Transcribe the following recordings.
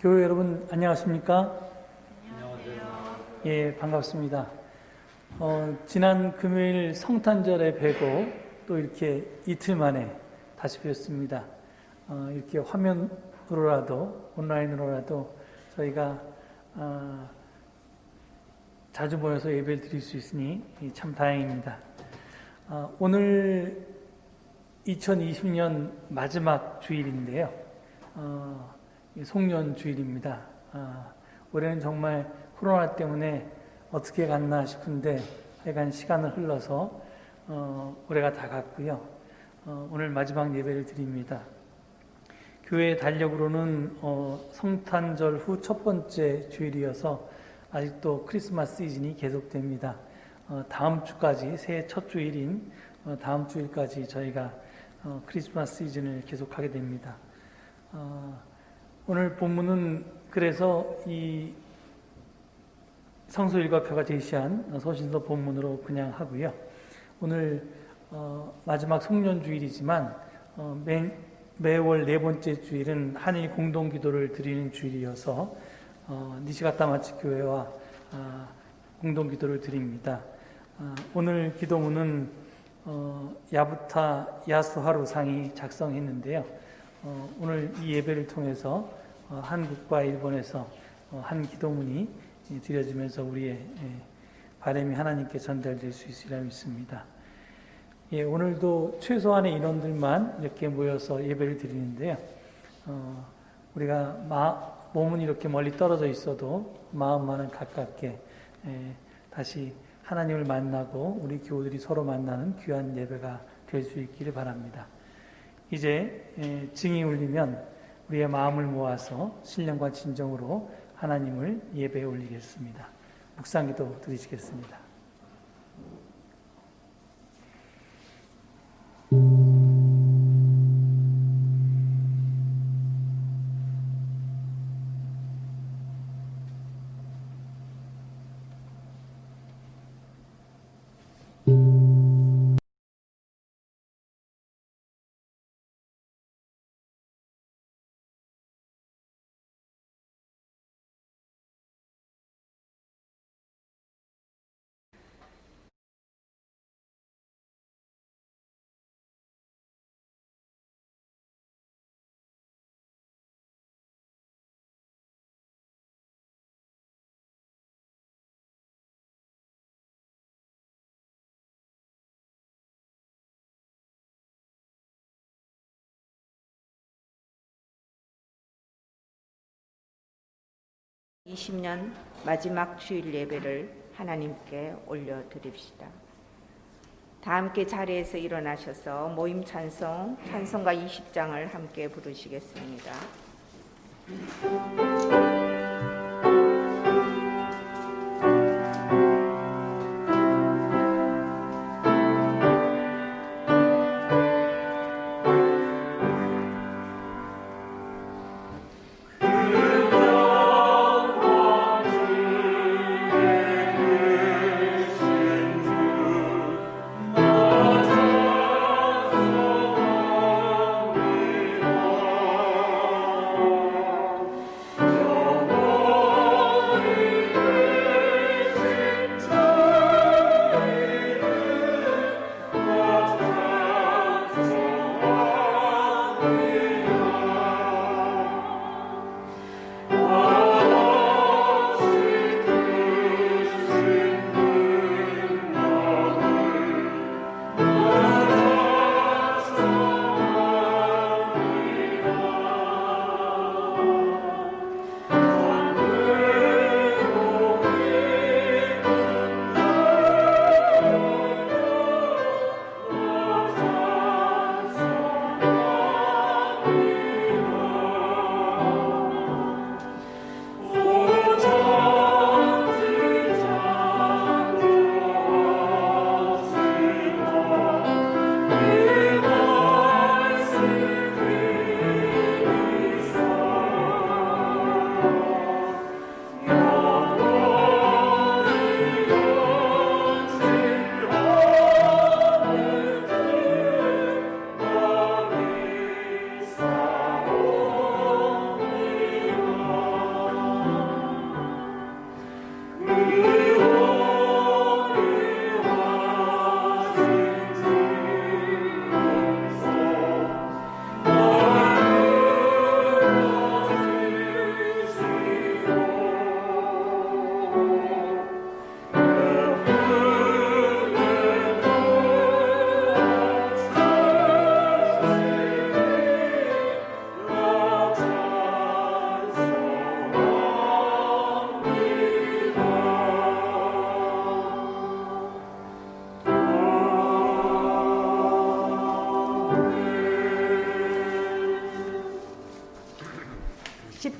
교회 여러분 안녕하십니까? 안녕하세요. 예, 반갑습니다. 지난 금요일 성탄절에 뵈고 또 이렇게 이틀 만에 다시 뵙습니다. 이렇게 화면으로라도 온라인으로라도 저희가 자주 모여서 예배를 드릴 수 있으니 참 다행입니다. 오늘 2020년 마지막 주일인데요. 송년 주일입니다. 올해는 정말 코로나 때문에 어떻게 갔나 싶은데 하여간 시간을 흘러서 올해가 다 갔고요. 오늘 마지막 예배를 드립니다. 교회 달력으로는 성탄절 후 첫 번째 주일이어서 아직도 크리스마스 시즌이 계속됩니다. 다음 주까지 새해 첫 주일인 다음 주일까지 저희가 크리스마스 시즌을 계속하게 됩니다. 오늘 본문은 그래서 이 성서일과표가 제시한 서신서 본문으로 그냥 하고요. 오늘 마지막 송년주일이지만 매월 네 번째 주일은 한일 공동기도를 드리는 주일이어서 니시가타마치 교회와 공동기도를 드립니다. 오늘 기도문은 야부타 야스하루 상이 작성했는데요. 오늘 이 예배를 통해서 한국과 일본에서 한 기도문이 드려지면서 우리의 바람이 하나님께 전달될 수 있으리라 믿습니다. 예, 오늘도 최소한의 인원들만 이렇게 모여서 예배를 드리는데요. 우리가 몸은 이렇게 멀리 떨어져 있어도 마음만은 가깝게 다시 하나님을 만나고 우리 교우들이 서로 만나는 귀한 예배가 될 수 있기를 바랍니다. 이제 증이 울리면 우리의 마음을 모아서 신령과 진정으로 하나님을 예배에 올리겠습니다. 묵상기도 드리시겠습니다. (2020년) 마지막 주일 예배를 하나님께 올려드립시다. 다 함께 자리에서 일어나셔서 모임 찬송가 20장을 함께 부르시겠습니다. 오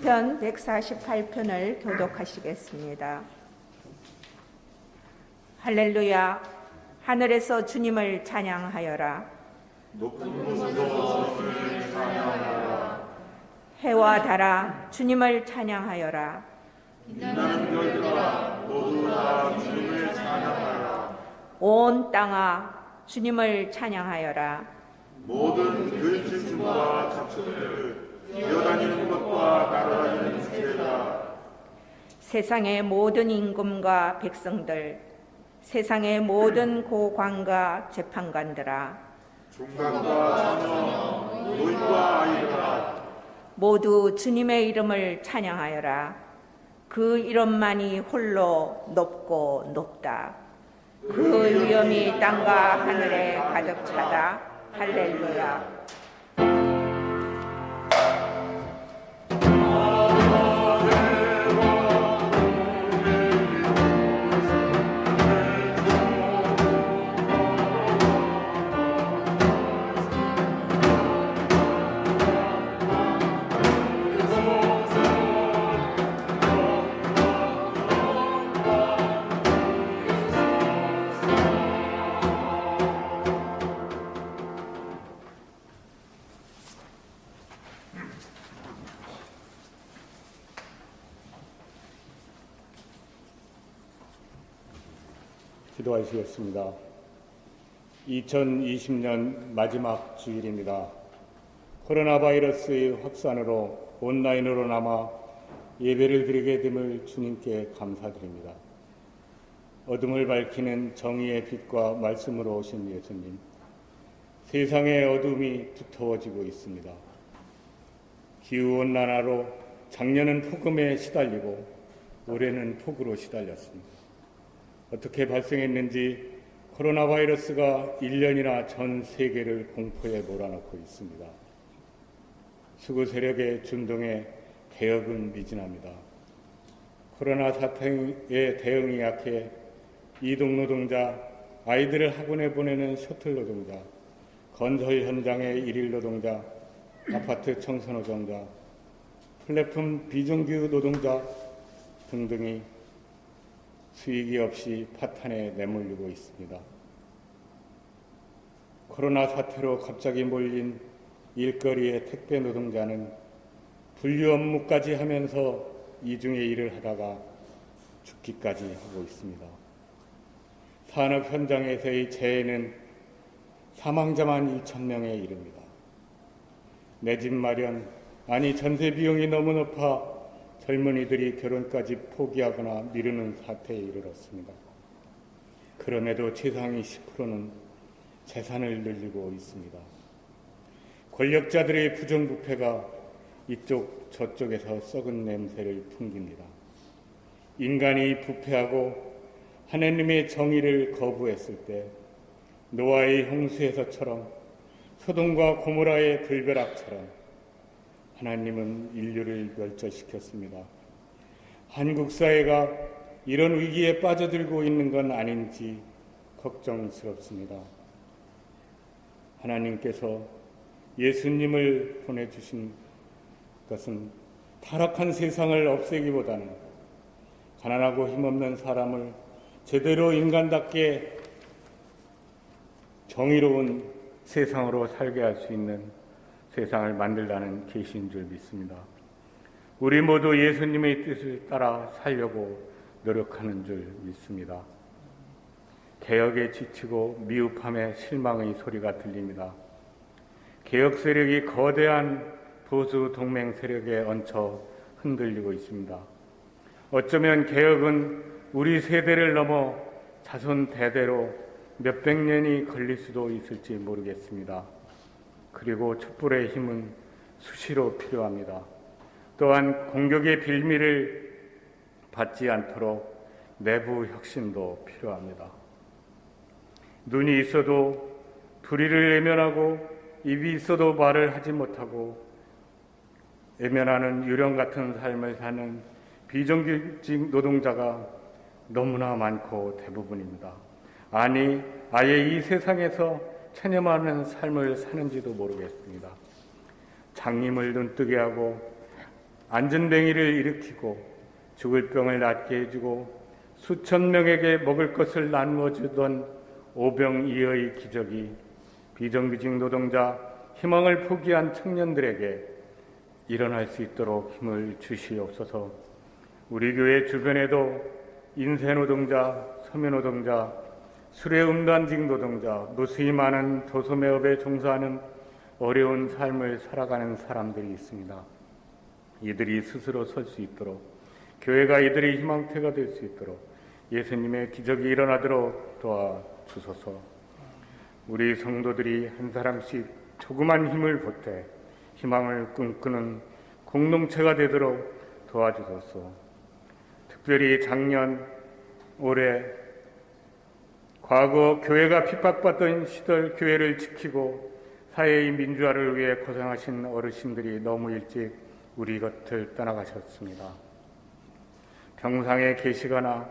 시편 148편을 교독하시겠습니다. 할렐루야, 하늘에서 주님을 찬양하여라. 높은 곳에서 주님을 찬양하여라. 해와 달아 주님을 찬양하여라. 빛나는 별들아 모두 다 주님을 찬양하여라. 온 땅아 주님을 찬양하여라. 모든 들짐승과 잡초들 기어다니는 것과 날아다니는 새들아. 세상의 모든 임금과 백성들, 세상의 모든 고관과 재판관들아, 종간과 자녀 노인과 아이들아. 모두 주님의 이름을 찬양하여라. 그 이름만이 홀로 높고 높다. 그 위엄이 땅과 하늘에 가득 차다. 할렐루야. 기도하시겠습니다. 2020년 마지막 주일입니다. 코로나 바이러스의 확산으로 온라인으로나마 예배를 드리게 됨을 주님께 감사드립니다. 어둠을 밝히는 정의의 빛과 말씀으로 오신 예수님, 세상의 어둠이 두터워지고 있습니다. 기후온난화로 작년은 폭염에 시달리고 올해는 폭우로 시달렸습니다. 어떻게 발생했는지 코로나 바이러스가 1년이나 전 세계를 공포에 몰아넣고 있습니다. 수구 세력의 준동에 개혁은 미진합니다. 코로나 사태에 대응이 약해 이동 노동자, 아이들을 학원에 보내는 셔틀 노동자, 건설 현장의 일일 노동자, 아파트 청소 노동자, 플랫폼 비정규 노동자 등등이 수익이 없이 파탄에 내몰리고 있습니다. 코로나 사태로 갑자기 몰린 일거리의 택배 노동자는 분류 업무까지 하면서 이중의 일을 하다가 죽기까지 하고 있습니다. 산업 현장에서의 재해는 사망자만 1,000명에 이릅니다. 내 집 마련, 아니 전세 비용이 너무 높아 젊은이들이 결혼까지 포기하거나 미루는 사태에 이르렀습니다. 그럼에도 최상위 10%는 재산을 늘리고 있습니다. 권력자들의 부정부패가 이쪽 저쪽에서 썩은 냄새를 풍깁니다. 인간이 부패하고 하나님의 정의를 거부했을 때 노아의 홍수에서처럼 소돔과 고모라의 불벼락처럼 하나님은 인류를 멸절시켰습니다. 한국 사회가 이런 위기에 빠져들고 있는 건 아닌지 걱정스럽습니다. 하나님께서 예수님을 보내주신 것은 타락한 세상을 없애기보다는 가난하고 힘없는 사람을 제대로 인간답게 정의로운 세상으로 살게 할 수 있는 세상을 만들라는 계시인 줄 믿습니다. 우리 모두 예수님의 뜻을 따라 살려고 노력하는 줄 믿습니다. 개혁에 지치고 미흡함에 실망의 소리가 들립니다. 개혁 세력이 거대한 보수 동맹 세력에 얹혀 흔들리고 있습니다. 어쩌면 개혁은 우리 세대를 넘어 자손 대대로 몇백 년이 걸릴 수도 있을지 모르겠습니다. 그리고 촛불의 힘은 수시로 필요합니다. 또한 공격의 빌미를 받지 않도록 내부 혁신도 필요합니다. 눈이 있어도 불의를 외면하고 입이 있어도 말을 하지 못하고 외면하는 유령 같은 삶을 사는 비정규직 노동자가 너무나 많고 대부분입니다. 아니, 아예 이 세상에서 체념하는 삶을 사는지도 모르겠습니다. 장님을 눈뜨게 하고 안전뱅이를 일으키고 죽을 병을 낫게 해주고 수천 명에게 먹을 것을 나누어 주던 오병이어의 기적이 비정규직 노동자, 희망을 포기한 청년들에게 일어날 수 있도록 힘을 주시옵소서. 우리 교회 주변에도 인쇄노동자, 섬유노동자, 수레음단직 노동자, 무수히 많은 도소매업에 종사하는 어려운 삶을 살아가는 사람들이 있습니다. 이들이 스스로 설 수 있도록, 교회가 이들의 희망태가 될 수 있도록 예수님의 기적이 일어나도록 도와주소서. 우리 성도들이 한 사람씩 조그만 힘을 보태 희망을 꿈꾸는 공동체가 되도록 도와주소서. 특별히 작년, 올해, 과거 교회가 핍박받던 시절 교회를 지키고 사회의 민주화를 위해 고생하신 어르신들이 너무 일찍 우리 곁을 떠나가셨습니다. 병상에 계시거나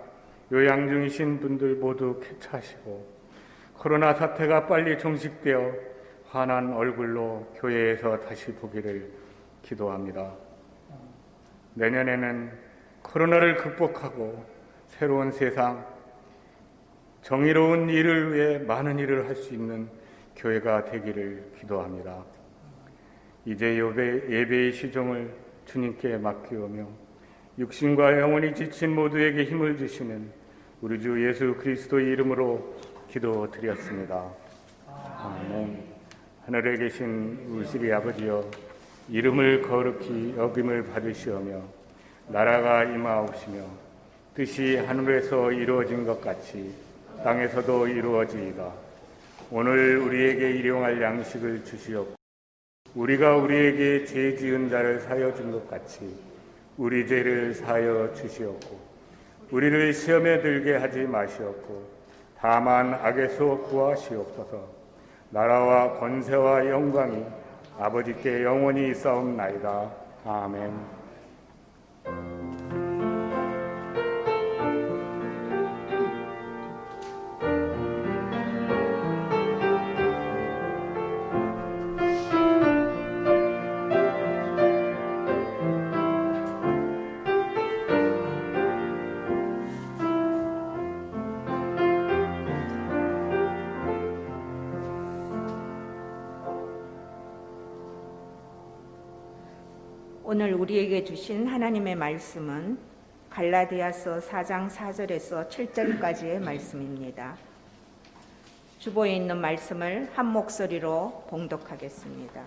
요양 중이신 분들 모두 쾌차하시고 코로나 사태가 빨리 종식되어 환한 얼굴로 교회에서 다시 보기를 기도합니다. 내년에는 코로나를 극복하고 새로운 세상, 정의로운 일을 위해 많은 일을 할 수 있는 교회가 되기를 기도합니다. 이제 예배의 시종을 주님께 맡기오며 육신과 영혼이 지친 모두에게 힘을 주시는 우리 주 예수 그리스도의 이름으로 기도드렸습니다. 아멘. 하늘에 계신 우리 아버지여, 이름을 거룩히 여김을 받으시오며 나라가 임하옵시며 뜻이 하늘에서 이루어진 것 같이 땅에서도 이루어지이다. 오늘 우리에게 일용할 양식을 주시옵고 우리가 우리에게 죄 지은 자를 사하여 준 것 같이 우리 죄를 사하여 주시옵고 우리를 시험에 들게 하지 마시옵고 다만 악에서 구하시옵소서. 나라와 권세와 영광이 아버지께 영원히 있사옵나이다. 아멘. 오늘 우리에게 주신 하나님의 말씀은 갈라디아서 4장 4절에서 7절까지의 말씀입니다. 주보에 있는 말씀을 한 목소리로 봉독하겠습니다.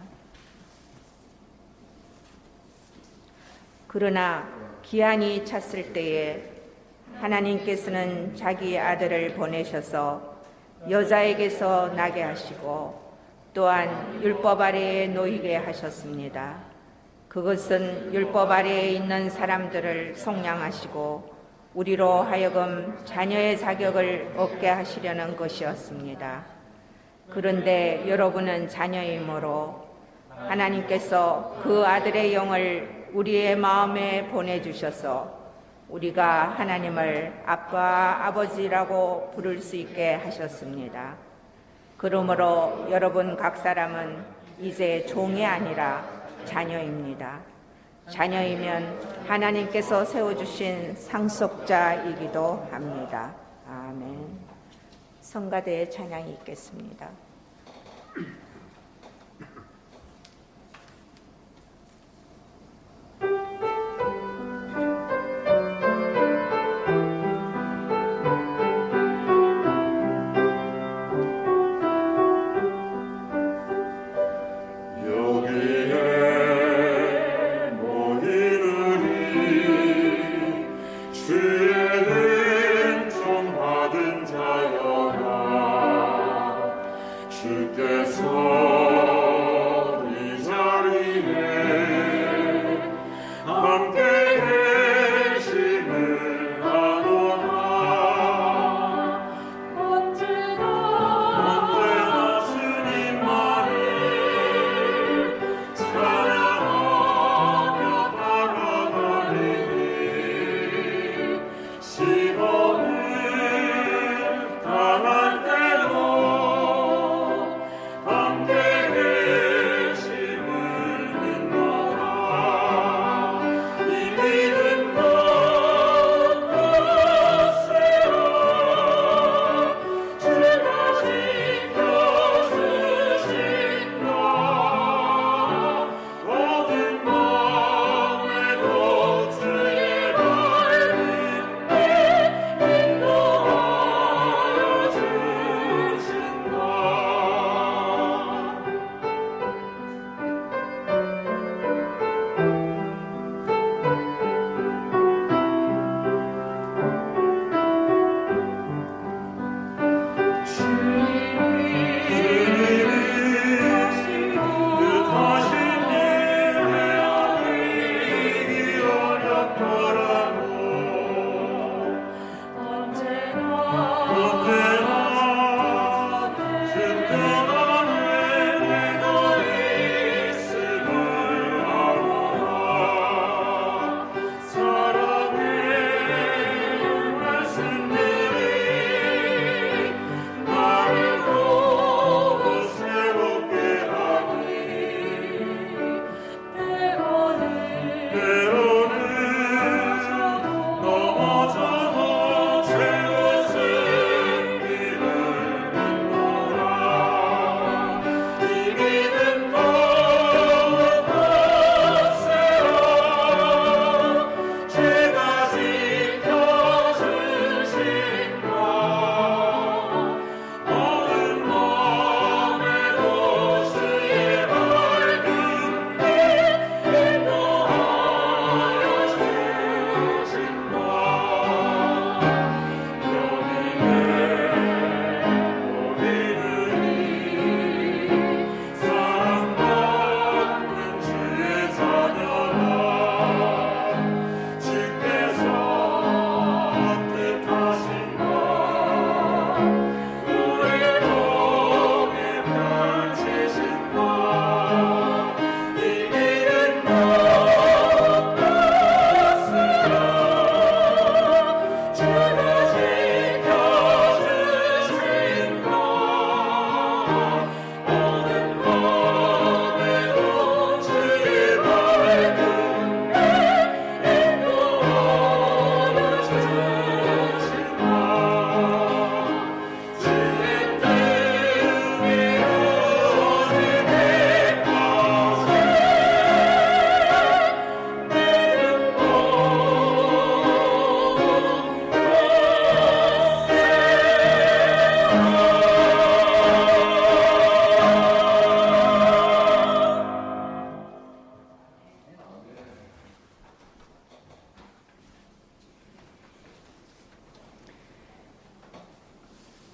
그러나 기한이 찼을 때에 하나님께서는 자기 아들을 보내셔서 여자에게서 나게 하시고 또한 율법 아래에 놓이게 하셨습니다. 그것은 율법 아래에 있는 사람들을 속량하시고 우리로 하여금 자녀의 자격을 얻게 하시려는 것이었습니다. 그런데 여러분은 자녀이므로 하나님께서 그 아들의 영을 우리의 마음에 보내주셔서 우리가 하나님을 아빠, 아버지라고 부를 수 있게 하셨습니다. 그러므로 여러분 각 사람은 이제 종이 아니라 자녀입니다. 자녀이면 하나님께서 세워주신 상속자이기도 합니다. 아멘. 성가대의 찬양이 있겠습니다. 주께서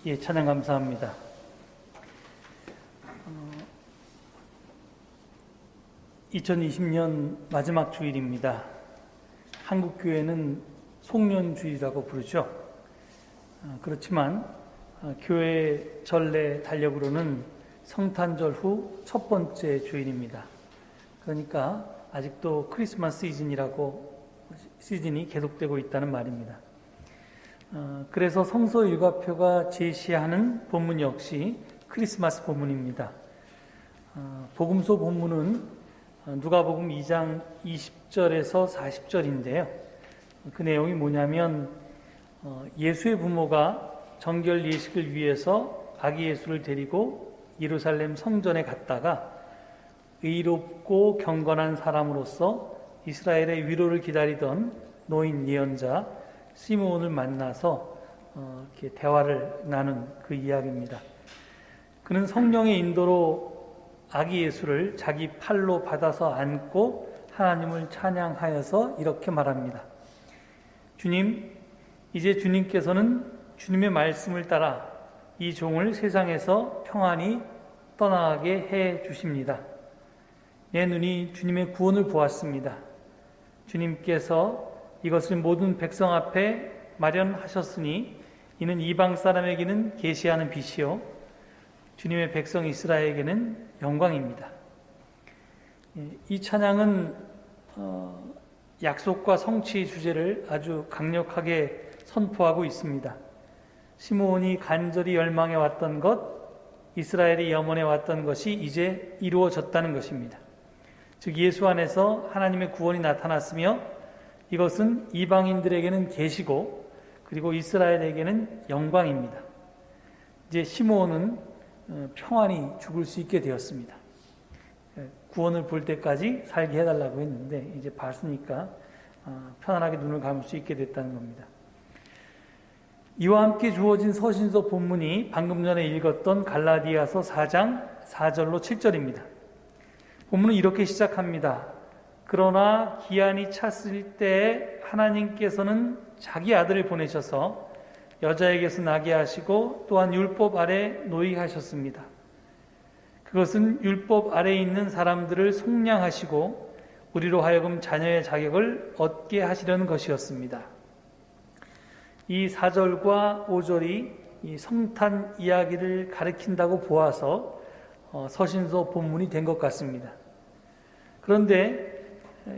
예, 찬양 감사합니다. 2020년 마지막 주일입니다. 한국 교회는 송년주일이라고 부르죠. 그렇지만 교회 전례 달력으로는 성탄절 후 첫 번째 주일입니다. 그러니까 아직도 크리스마스 시즌이 계속되고 있다는 말입니다. 그래서 성서 일과표가 제시하는 본문 역시 크리스마스 본문입니다. 복음서 본문은 누가복음 2장 20절에서 40절인데요. 그 내용이 뭐냐면 예수의 부모가 정결 예식을 위해서 아기 예수를 데리고 예루살렘 성전에 갔다가 의롭고 경건한 사람으로서 이스라엘의 위로를 기다리던 노인 예언자 시므온을 만나서 이렇게 대화를 나눈 그 이야기입니다. 그는 성령의 인도로 아기 예수를 자기 팔로 받아서 안고 하나님을 찬양하여서 이렇게 말합니다. 주님, 이제 주님께서는 주님의 말씀을 따라 이 종을 세상에서 평안히 떠나가게 해 주십니다. 내 눈이 주님의 구원을 보았습니다. 주님께서 이것을 모든 백성 앞에 마련하셨으니 이는 이방 사람에게는 계시하는 빛이요 주님의 백성 이스라엘에게는 영광입니다. 이 찬양은 약속과 성취의 주제를 아주 강력하게 선포하고 있습니다. 시므온이 간절히 열망해 왔던 것, 이스라엘이 염원해 왔던 것이 이제 이루어졌다는 것입니다. 즉 예수 안에서 하나님의 구원이 나타났으며 이것은 이방인들에게는 계시고 그리고 이스라엘에게는 영광입니다. 이제 시므온은 평안히 죽을 수 있게 되었습니다. 구원을 볼 때까지 살게 해달라고 했는데 이제 봤으니까 편안하게 눈을 감을 수 있게 됐다는 겁니다. 이와 함께 주어진 서신서 본문이 방금 전에 읽었던 갈라디아서 4장 4절로 7절입니다. 본문은 이렇게 시작합니다. 그러나 기한이 찼을 때 하나님께서는 자기 아들을 보내셔서 여자에게서 나게 하시고 또한 율법 아래 노예하셨습니다. 그것은 율법 아래에 있는 사람들을 속량하시고 우리로 하여금 자녀의 자격을 얻게 하시려는 것이었습니다. 이 4절과 5절이 이 성탄 이야기를 가리킨다고 보아서 서신서 본문이 된 것 같습니다. 그런데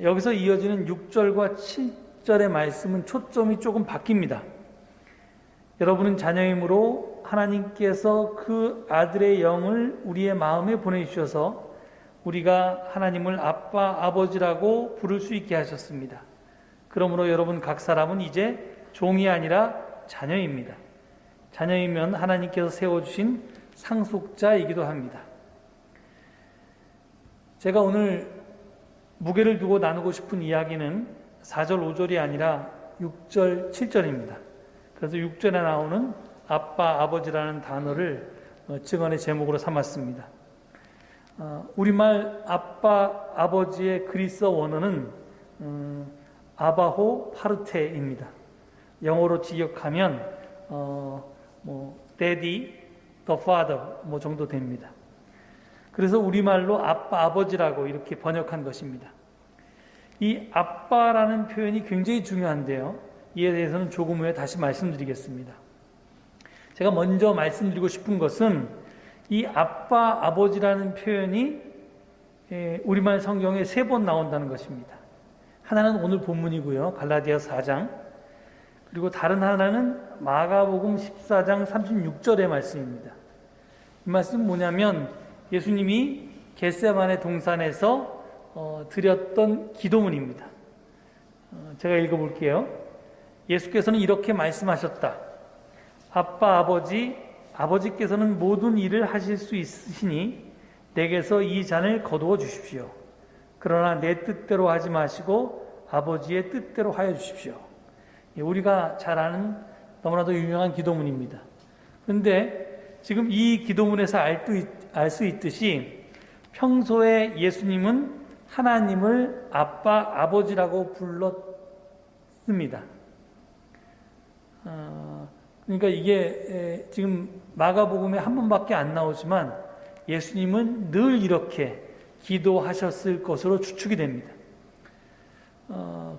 여기서 이어지는 6절과 7절의 말씀은 초점이 조금 바뀝니다. 여러분은 자녀이므로 하나님께서 그 아들의 영을 우리의 마음에 보내주셔서 우리가 하나님을 아빠, 아버지라고 부를 수 있게 하셨습니다. 그러므로 여러분 각 사람은 이제 종이 아니라 자녀입니다. 자녀이면 하나님께서 세워주신 상속자이기도 합니다. 제가 오늘 무게를 두고 나누고 싶은 이야기는 4절, 5절이 아니라 6절, 7절입니다. 그래서 6절에 나오는 아빠, 아버지라는 단어를 증언의 제목으로 삼았습니다. 우리말 아빠, 아버지의 그리스어 원어는 아바호 파르테입니다. 영어로 직역하면 daddy, the father 정도 됩니다. 그래서 우리말로 아빠, 아버지라고 이렇게 번역한 것입니다. 이 아빠라는 표현이 굉장히 중요한데요. 이에 대해서는 조금 후에 다시 말씀드리겠습니다. 제가 먼저 말씀드리고 싶은 것은 이 아빠, 아버지라는 표현이 우리말 성경에 3번 나온다는 것입니다. 하나는 오늘 본문이고요. 갈라디아서 4장. 그리고 다른 하나는 마가복음 14장 36절의 말씀입니다. 이 말씀은 뭐냐면 예수님이 겟세마네 동산에서 드렸던 기도문입니다. 제가 읽어볼게요. 예수께서는 이렇게 말씀하셨다. 아빠, 아버지께서는 모든 일을 하실 수 있으시니 내게서 이 잔을 거두어 주십시오. 그러나 내 뜻대로 하지 마시고 아버지의 뜻대로 하여 주십시오. 우리가 잘 아는 너무나도 유명한 기도문입니다. 그런데 지금 이 기도문에서 알 수 있듯이 평소에 예수님은 하나님을 아빠, 아버지라고 불렀습니다. 그러니까 이게 지금 마가복음에 한 번밖에 안 나오지만 예수님은 늘 이렇게 기도하셨을 것으로 추측이 됩니다.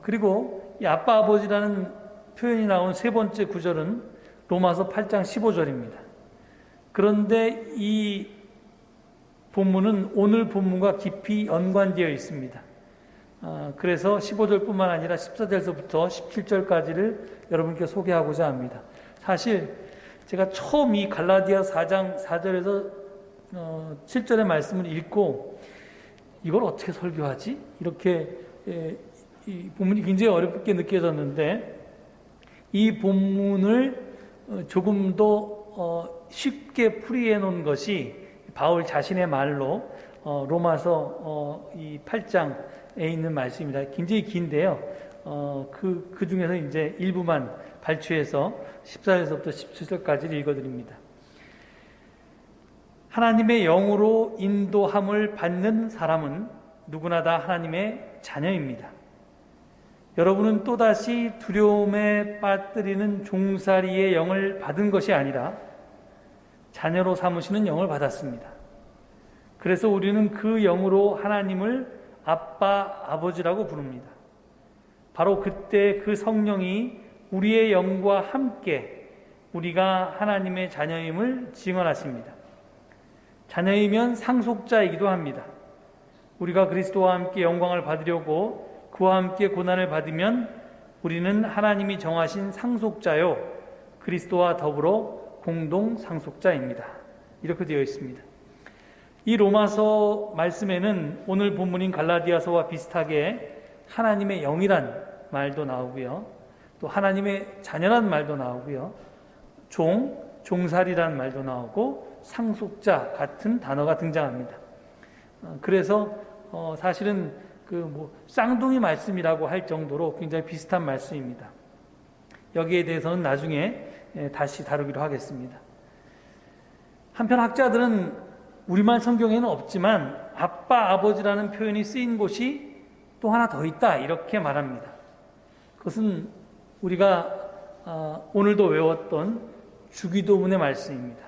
그리고 이 아빠 아버지라는 표현이 나온 세 번째 구절은 로마서 8장 15절입니다. 그런데 이 본문은 오늘 본문과 깊이 연관되어 있습니다. 그래서 15절뿐만 아니라 14절서부터 17절까지를 여러분께 소개하고자 합니다. 사실 제가 처음 이 갈라디아 4장 4절에서 7절의 말씀을 읽고 이걸 어떻게 설교하지? 이렇게 이 본문이 굉장히 어렵게 느껴졌는데 이 본문을 조금 더 쉽게 풀이해 놓은 것이 바울 자신의 말로 로마서 이 8장에 있는 말씀입니다. 굉장히 긴데요. 그 중에서 이제 일부만 발췌해서 14절부터 17절까지를 읽어드립니다. 하나님의 영으로 인도함을 받는 사람은 누구나 다 하나님의 자녀입니다. 여러분은 또다시 두려움에 빠뜨리는 종살이의 영을 받은 것이 아니라 자녀로 삼으시는 영을 받았습니다. 그래서 우리는 그 영으로 하나님을 아빠, 아버지라고 부릅니다. 바로 그때 그 성령이 우리의 영과 함께 우리가 하나님의 자녀임을 증언하십니다. 자녀이면 상속자이기도 합니다. 우리가 그리스도와 함께 영광을 받으려고 그와 함께 고난을 받으면 우리는 하나님이 정하신 상속자요 그리스도와 더불어 공동 상속자입니다. 이렇게 되어 있습니다. 이 로마서 말씀에는 오늘 본문인 갈라디아서와 비슷하게 하나님의 영이란 말도 나오고요. 또 하나님의 자녀란 말도 나오고요. 종살이란 말도 나오고 상속자 같은 단어가 등장합니다. 그래서 사실은 쌍둥이 말씀이라고 할 정도로 굉장히 비슷한 말씀입니다. 여기에 대해서는 나중에 다시 다루기로 하겠습니다. 한편 학자들은 우리말 성경에는 없지만 아빠, 아버지라는 표현이 쓰인 곳이 또 하나 더 있다 이렇게 말합니다. 그것은 우리가 오늘도 외웠던 주기도문의 말씀입니다.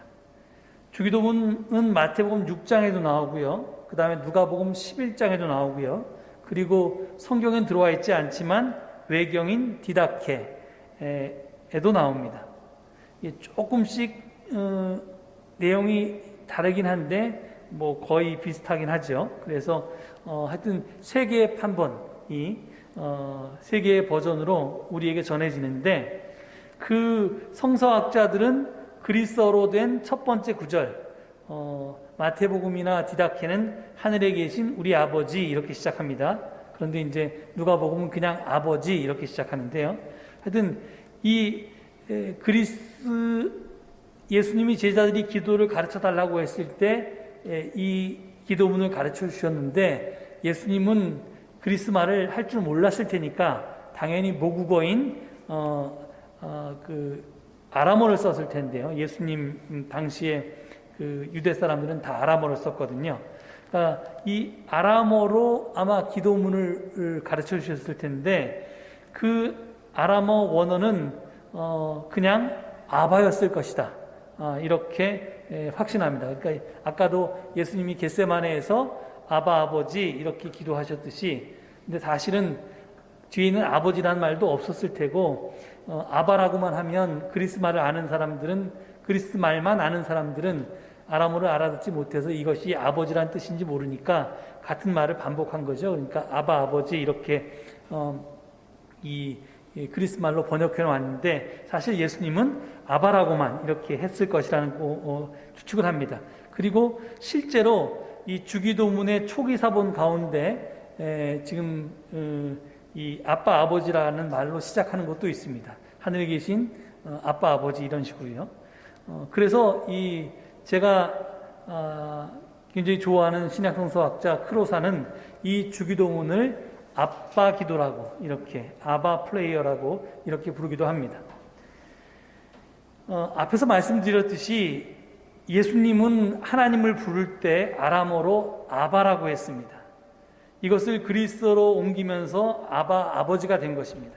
주기도문은 마태복음 6장에도 나오고요. 그 다음에 누가복음 11장에도 나오고요. 그리고 성경엔 들어와 있지 않지만 외경인 디다케에도 나옵니다. 조금씩 내용이 다르긴 한데 거의 비슷하긴 하죠. 그래서 하여튼 세 개의 판본이 세 개의 버전으로 우리에게 전해지는데 그 성서학자들은 그리스어로 된 첫 번째 구절 마태복음이나 디다케는 하늘에 계신 우리 아버지 이렇게 시작합니다. 그런데 이제 누가복음은 그냥 아버지 이렇게 시작하는데요. 하여튼 이 예수님이 제자들이 기도를 가르쳐 달라고 했을 때 이 기도문을 가르쳐 주셨는데 예수님은 그리스 말을 할 줄 몰랐을 테니까 당연히 모국어인 아람어를 썼을 텐데요. 예수님 당시에 그 유대 사람들은 다 아람어를 썼거든요. 그러니까 이 아람어로 아마 기도문을 가르쳐 주셨을 텐데 그 아람어 원어는 그냥 아바였을 것이다. 이렇게 확신합니다. 그러니까 아까도 예수님이 겟세마네에서 아바 아버지 이렇게 기도하셨듯이 근데 사실은 뒤에는 아버지라는 말도 없었을 테고 아바라고만 하면 그리스 말을 아는 사람들은 그리스 말만 아는 사람들은 아람어를 알아듣지 못해서 이것이 아버지란 뜻인지 모르니까 같은 말을 반복한 거죠. 그러니까 아바 아버지 이렇게 이 그리스 말로 번역해 놨는데 사실 예수님은 아바라고만 이렇게 했을 것이라는 추측을 합니다. 그리고 실제로 이 주기도문의 초기 사본 가운데 지금 이 아빠 아버지라는 말로 시작하는 것도 있습니다. 하늘에 계신 아빠 아버지 이런 식으로요. 그래서 제가 굉장히 좋아하는 신약성서학자 크로사는 이 주기도문을 아빠 기도라고 이렇게 아바 프레이어라고 이렇게 부르기도 합니다. 앞에서 말씀드렸듯이 예수님은 하나님을 부를 때 아람어로 아바라고 했습니다. 이것을 그리스어로 옮기면서 아바 아버지가 된 것입니다.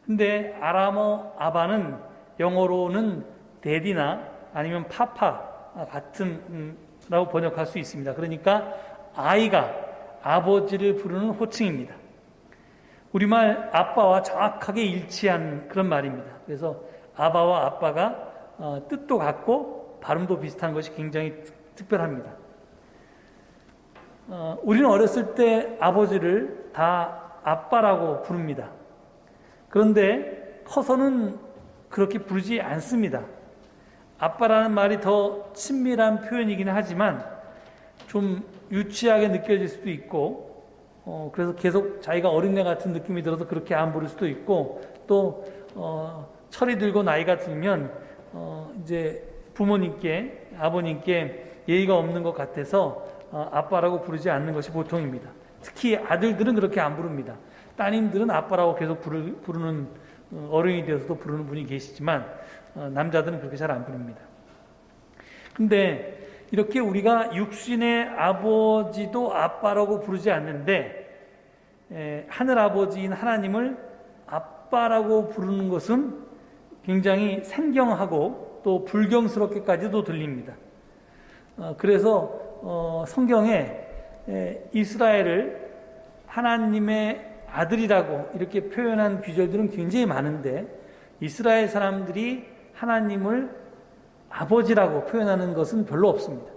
근데 아람어 아바는 영어로는 daddy나 아니면 papa 같은 라고 번역할 수 있습니다. 그러니까 아이가 아버지를 부르는 호칭입니다. 우리말 아빠와 정확하게 일치한 그런 말입니다. 그래서 아바와 아빠가 뜻도 같고 발음도 비슷한 것이 굉장히 특별합니다. 우리는 어렸을 때 아버지를 다 아빠라고 부릅니다. 그런데 커서는 그렇게 부르지 않습니다. 아빠라는 말이 더 친밀한 표현이긴 하지만 좀 유치하게 느껴질 수도 있고, 그래서 계속 자기가 어린애 같은 느낌이 들어서 그렇게 안 부를 수도 있고, 또 철이 들고 나이가 들면 이제 부모님께, 아버님께 예의가 없는 것 같아서 아빠라고 부르지 않는 것이 보통입니다. 특히 아들들은 그렇게 안 부릅니다. 따님들은 아빠라고 계속 부르는 어른이 되어서도 부르는 분이 계시지만 남자들은 그렇게 잘 안 부릅니다. 근데 이렇게 우리가 육신의 아버지도 아빠라고 부르지 않는데 하늘 아버지인 하나님을 아빠라고 부르는 것은 굉장히 생경하고 또 불경스럽게까지도 들립니다. 그래서 성경에 이스라엘을 하나님의 아들이라고 이렇게 표현한 구절들은 굉장히 많은데 이스라엘 사람들이 하나님을 아버지라고 표현하는 것은 별로 없습니다.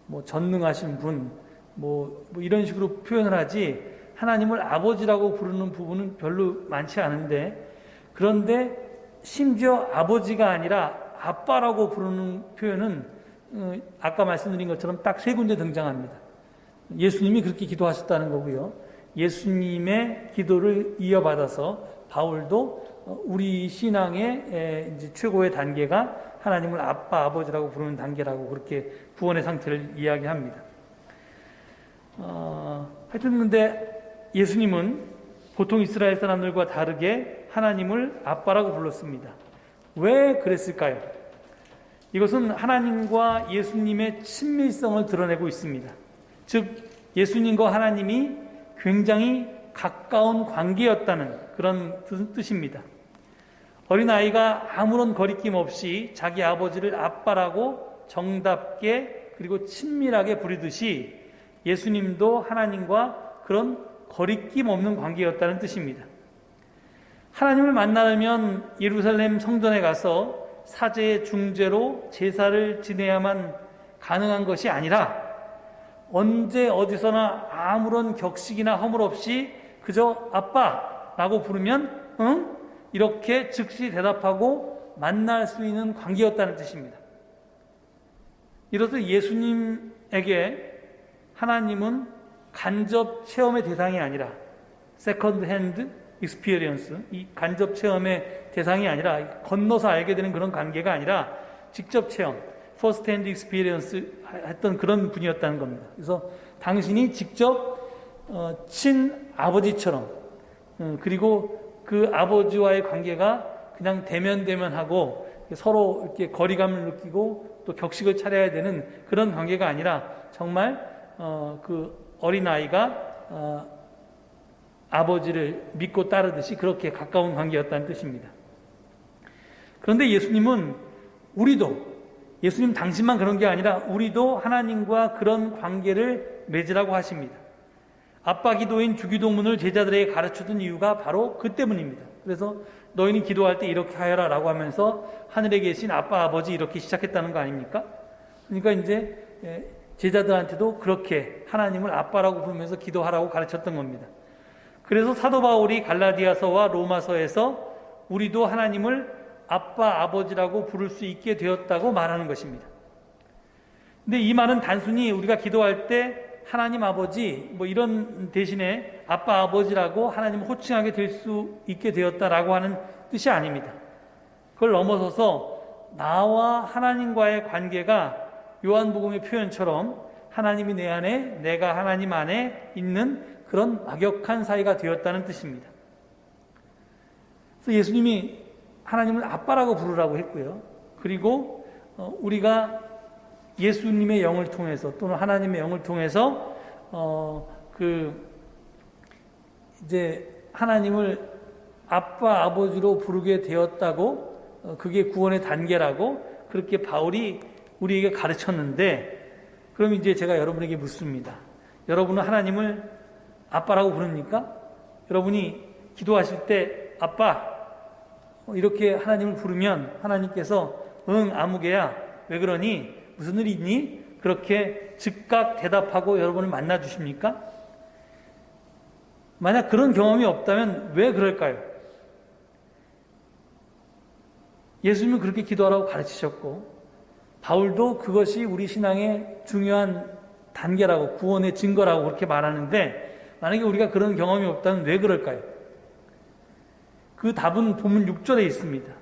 뭐 전능하신 분, 뭐 이런 식으로 표현을 하지 하나님을 아버지라고 부르는 부분은 별로 많지 않은데, 그런데 심지어 아버지가 아니라 아빠라고 부르는 표현은 아까 말씀드린 것처럼 딱 3군데 등장합니다. 예수님이 그렇게 기도하셨다는 거고요. 예수님의 기도를 이어받아서 바울도 우리 신앙의 이제 최고의 단계가 하나님을 아빠, 아버지라고 부르는 단계라고 그렇게 구원의 상태를 이야기합니다. 하여튼 근데 예수님은 보통 이스라엘 사람들과 다르게 하나님을 아빠라고 불렀습니다. 왜 그랬을까요? 이것은 하나님과 예수님의 친밀성을 드러내고 있습니다. 즉 예수님과 하나님이 굉장히 가까운 관계였다는 그런 뜻입니다. 어린아이가 아무런 거리낌 없이 자기 아버지를 아빠라고 정답게 그리고 친밀하게 부르듯이 예수님도 하나님과 그런 거리낌 없는 관계였다는 뜻입니다. 하나님을 만나려면 예루살렘 성전에 가서 사제의 중재로 제사를 지내야만 가능한 것이 아니라 언제 어디서나 아무런 격식이나 허물 없이 그저 아빠라고 부르면 응? 이렇게 즉시 대답하고 만날 수 있는 관계였다는 뜻입니다. 이로써 예수님에게 하나님은 간접 체험의 대상이 아니라 세컨드 핸드 익스피리언스, 이 간접 체험의 대상이 아니라 건너서 알게 되는 그런 관계가 아니라 직접 체험, 퍼스트 핸드 익스피리언스 했던 그런 분이었다는 겁니다. 그래서 당신이 직접 친아버지처럼 그리고 그 아버지와의 관계가 그냥 대면하고 서로 이렇게 거리감을 느끼고 또 격식을 차려야 되는 그런 관계가 아니라 정말 그 어린아이가 아버지를 믿고 따르듯이 그렇게 가까운 관계였다는 뜻입니다. 그런데 예수님은 예수님 당신만 그런 게 아니라 우리도 하나님과 그런 관계를 맺으라고 하십니다. 아빠 기도인 주기도문을 제자들에게 가르쳐준 이유가 바로 그 때문입니다. 그래서 너희는 기도할 때 이렇게 하여라 라고 하면서 하늘에 계신 아빠 아버지 이렇게 시작했다는 거 아닙니까? 그러니까 이제 제자들한테도 그렇게 하나님을 아빠라고 부르면서 기도하라고 가르쳤던 겁니다. 그래서 사도 바울이 갈라디아서와 로마서에서 우리도 하나님을 아빠, 아버지라고 부를 수 있게 되었다고 말하는 것입니다. 근데 이 말은 단순히 우리가 기도할 때 하나님 아버지 뭐 이런 대신에 아빠, 아버지라고 하나님을 호칭하게 될 수 있게 되었다라고 하는 뜻이 아닙니다. 그걸 넘어서서 나와 하나님과의 관계가 요한복음의 표현처럼 하나님이 내 안에, 내가 하나님 안에 있는 그런 막역한 사이가 되었다는 뜻입니다. 그래서 예수님이 하나님을 아빠라고 부르라고 했고요. 그리고 우리가 예수님의 영을 통해서 또는 하나님의 영을 통해서 이제 하나님을 아빠, 아버지로 부르게 되었다고 그게 구원의 단계라고 그렇게 바울이 우리에게 가르쳤는데, 그럼 이제 제가 여러분에게 묻습니다. 여러분은 하나님을 아빠라고 부릅니까? 여러분이 기도하실 때 아빠 이렇게 하나님을 부르면 하나님께서 응 아무개야 왜 그러니? 무슨 일이 있니? 그렇게 즉각 대답하고 여러분을 만나 주십니까? 만약 그런 경험이 없다면 왜 그럴까요? 예수님은 그렇게 기도하라고 가르치셨고 바울도 그것이 우리 신앙의 중요한 단계라고, 구원의 증거라고 그렇게 말하는데, 만약에 우리가 그런 경험이 없다면 왜 그럴까요? 그 답은 본문 6절에 있습니다.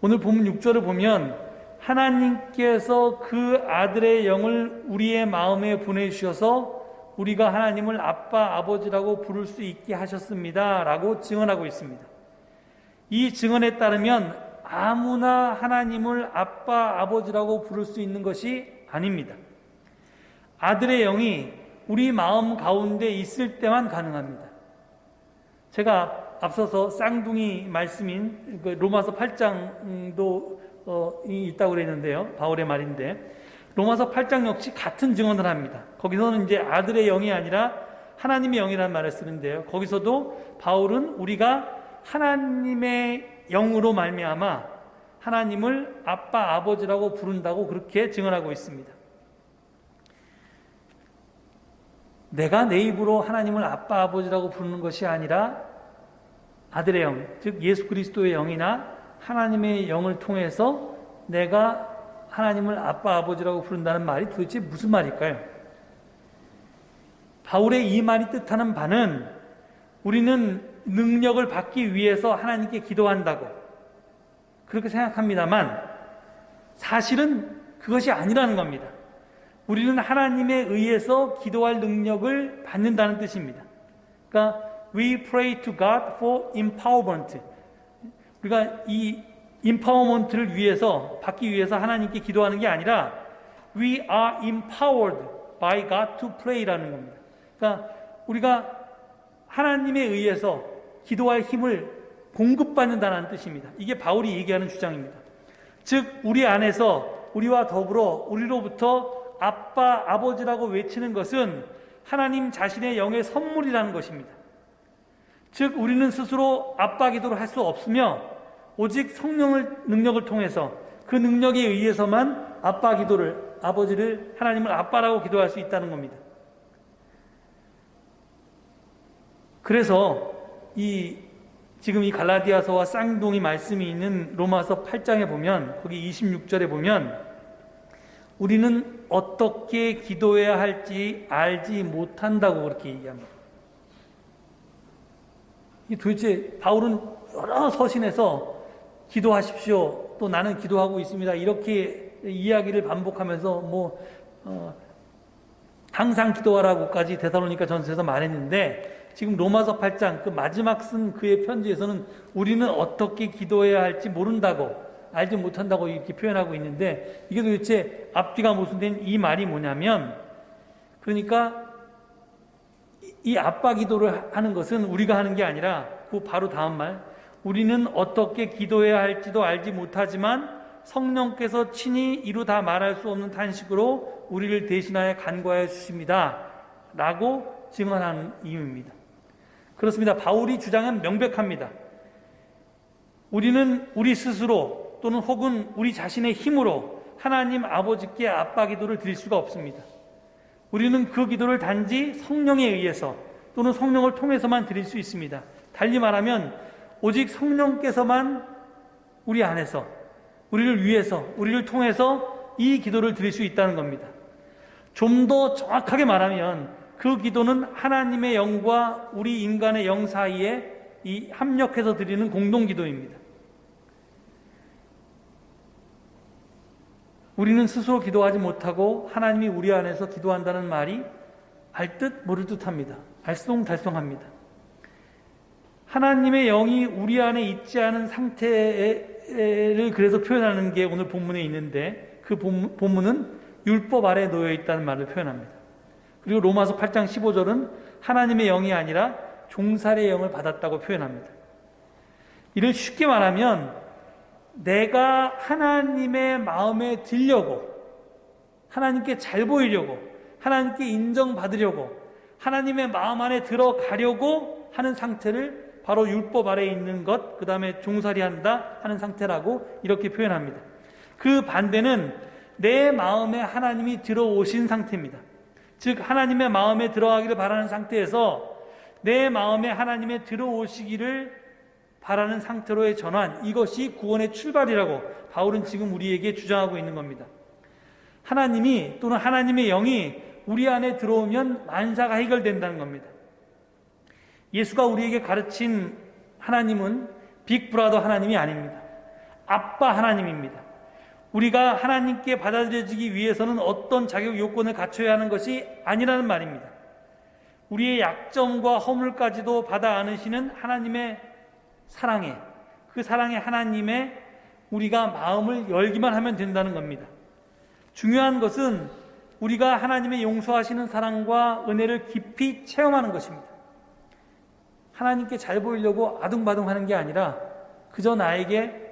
오늘 본문 6절을 보면 하나님께서 그 아들의 영을 우리의 마음에 보내주셔서 우리가 하나님을 아빠, 아버지라고 부를 수 있게 하셨습니다 라고 증언하고 있습니다. 이 증언에 따르면 아무나 하나님을 아빠, 아버지라고 부를 수 있는 것이 아닙니다. 아들의 영이 우리 마음 가운데 있을 때만 가능합니다. 제가 앞서서 쌍둥이 말씀인 로마서 8장도 있다고 그랬는데요. 바울의 말인데 로마서 8장 역시 같은 증언을 합니다. 거기서는 이제 아들의 영이 아니라 하나님의 영이라는 말을 쓰는데요. 거기서도 바울은 우리가 하나님의 영으로 말미암아 하나님을 아빠, 아버지라고 부른다고 그렇게 증언하고 있습니다. 내가 내 입으로 하나님을 아빠, 아버지라고 부르는 것이 아니라 아들의 영, 즉 예수 그리스도의 영이나 하나님의 영을 통해서 내가 하나님을 아빠, 아버지라고 부른다는 말이 도대체 무슨 말일까요? 바울의 이 말이 뜻하는 바는 우리는 능력을 받기 위해서 하나님께 기도한다고 그렇게 생각합니다만 사실은 그것이 아니라는 겁니다. 우리는 하나님에 의해서 기도할 능력을 받는다는 뜻입니다. 그러니까 we pray to God for empowerment. 우리가 이 empowerment를 위해서 받기 위해서 하나님께 기도하는 게 아니라 we are empowered by God to pray라는 겁니다. 그러니까 우리가 하나님에 의해서 기도할 힘을 공급받는다는 뜻입니다. 이게 바울이 얘기하는 주장입니다. 즉 우리 안에서 우리와 더불어 우리로부터 아빠, 아버지라고 외치는 것은 하나님 자신의 영의 선물이라는 것입니다. 즉 우리는 스스로 아빠 기도를 할 수 없으며 오직 성령의 능력을 통해서 그 능력에 의해서만 아빠 기도를, 아버지를, 하나님을 아빠라고 기도할 수 있다는 겁니다. 그래서 지금 이 갈라디아서와 쌍둥이 말씀이 있는 로마서 8장에 보면 거기 26절에 보면 우리는 어떻게 기도해야 할지 알지 못한다고 그렇게 얘기합니다. 도대체 바울은 여러 서신에서 기도하십시오. 또 나는 기도하고 있습니다. 이렇게 이야기를 반복하면서 항상 기도하라고까지 데살로니가 전서에서 말했는데 지금 로마서 8장 그 마지막 쓴 그의 편지에서는 우리는 어떻게 기도해야 할지 모른다고 알지 못한다고 이렇게 표현하고 있는데 이게 도대체 앞뒤가 모순된 이 말이 뭐냐면 그러니까 이 아빠 기도를 하는 것은 우리가 하는 게 아니라 그 바로 다음 말 우리는 어떻게 기도해야 할지도 알지 못하지만 성령께서 친히 이루 다 말할 수 없는 탄식으로 우리를 대신하여 간구하여 주십니다 라고 증언하는 이유입니다. 그렇습니다. 바울이 주장은 명백합니다. 우리는 우리 스스로 또는 혹은 우리 자신의 힘으로 하나님 아버지께 아빠 기도를 드릴 수가 없습니다. 우리는 그 기도를 단지 성령에 의해서 또는 성령을 통해서만 드릴 수 있습니다. 달리 말하면 오직 성령께서만 우리 안에서 우리를 위해서 우리를 통해서 이 기도를 드릴 수 있다는 겁니다. 좀 더 정확하게 말하면 그 기도는 하나님의 영과 우리 인간의 영 사이에 이 합력해서 드리는 공동 기도입니다. 우리는 스스로 기도하지 못하고 하나님이 우리 안에서 기도한다는 말이 알 듯 모를 듯합니다. 알쏭달쏭합니다. 하나님의 영이 우리 안에 있지 않은 상태를 그래서 표현하는 게 오늘 본문에 있는데 그 본문은 율법 아래에 놓여 있다는 말을 표현합니다. 그리고 로마서 8장 15절은 하나님의 영이 아니라 종살이의 영을 받았다고 표현합니다. 이를 쉽게 말하면 내가 하나님의 마음에 들려고, 하나님께 잘 보이려고, 하나님께 인정받으려고, 하나님의 마음 안에 들어가려고 하는 상태를 바로 율법 아래에 있는 것, 그 다음에 종살이한다 하는 상태라고 이렇게 표현합니다. 그 반대는 내 마음에 하나님이 들어오신 상태입니다. 즉 하나님의 마음에 들어가기를 바라는 상태에서 내 마음에 하나님의 들어오시기를 바라는 상태로의 전환, 이것이 구원의 출발이라고 바울은 지금 우리에게 주장하고 있는 겁니다. 하나님이 또는 하나님의 영이 우리 안에 들어오면 만사가 해결된다는 겁니다. 예수가 우리에게 가르친 하나님은 빅브라더 하나님이 아닙니다. 아빠 하나님입니다. 우리가 하나님께 받아들여지기 위해서는 어떤 자격 요건을 갖춰야 하는 것이 아니라는 말입니다. 우리의 약점과 허물까지도 받아 안으시는 하나님의 사랑에, 그 사랑의 하나님의 우리가 마음을 열기만 하면 된다는 겁니다. 중요한 것은 우리가 하나님의 용서하시는 사랑과 은혜를 깊이 체험하는 것입니다. 하나님께 잘 보이려고 아둥바둥하는 게 아니라 그저 나에게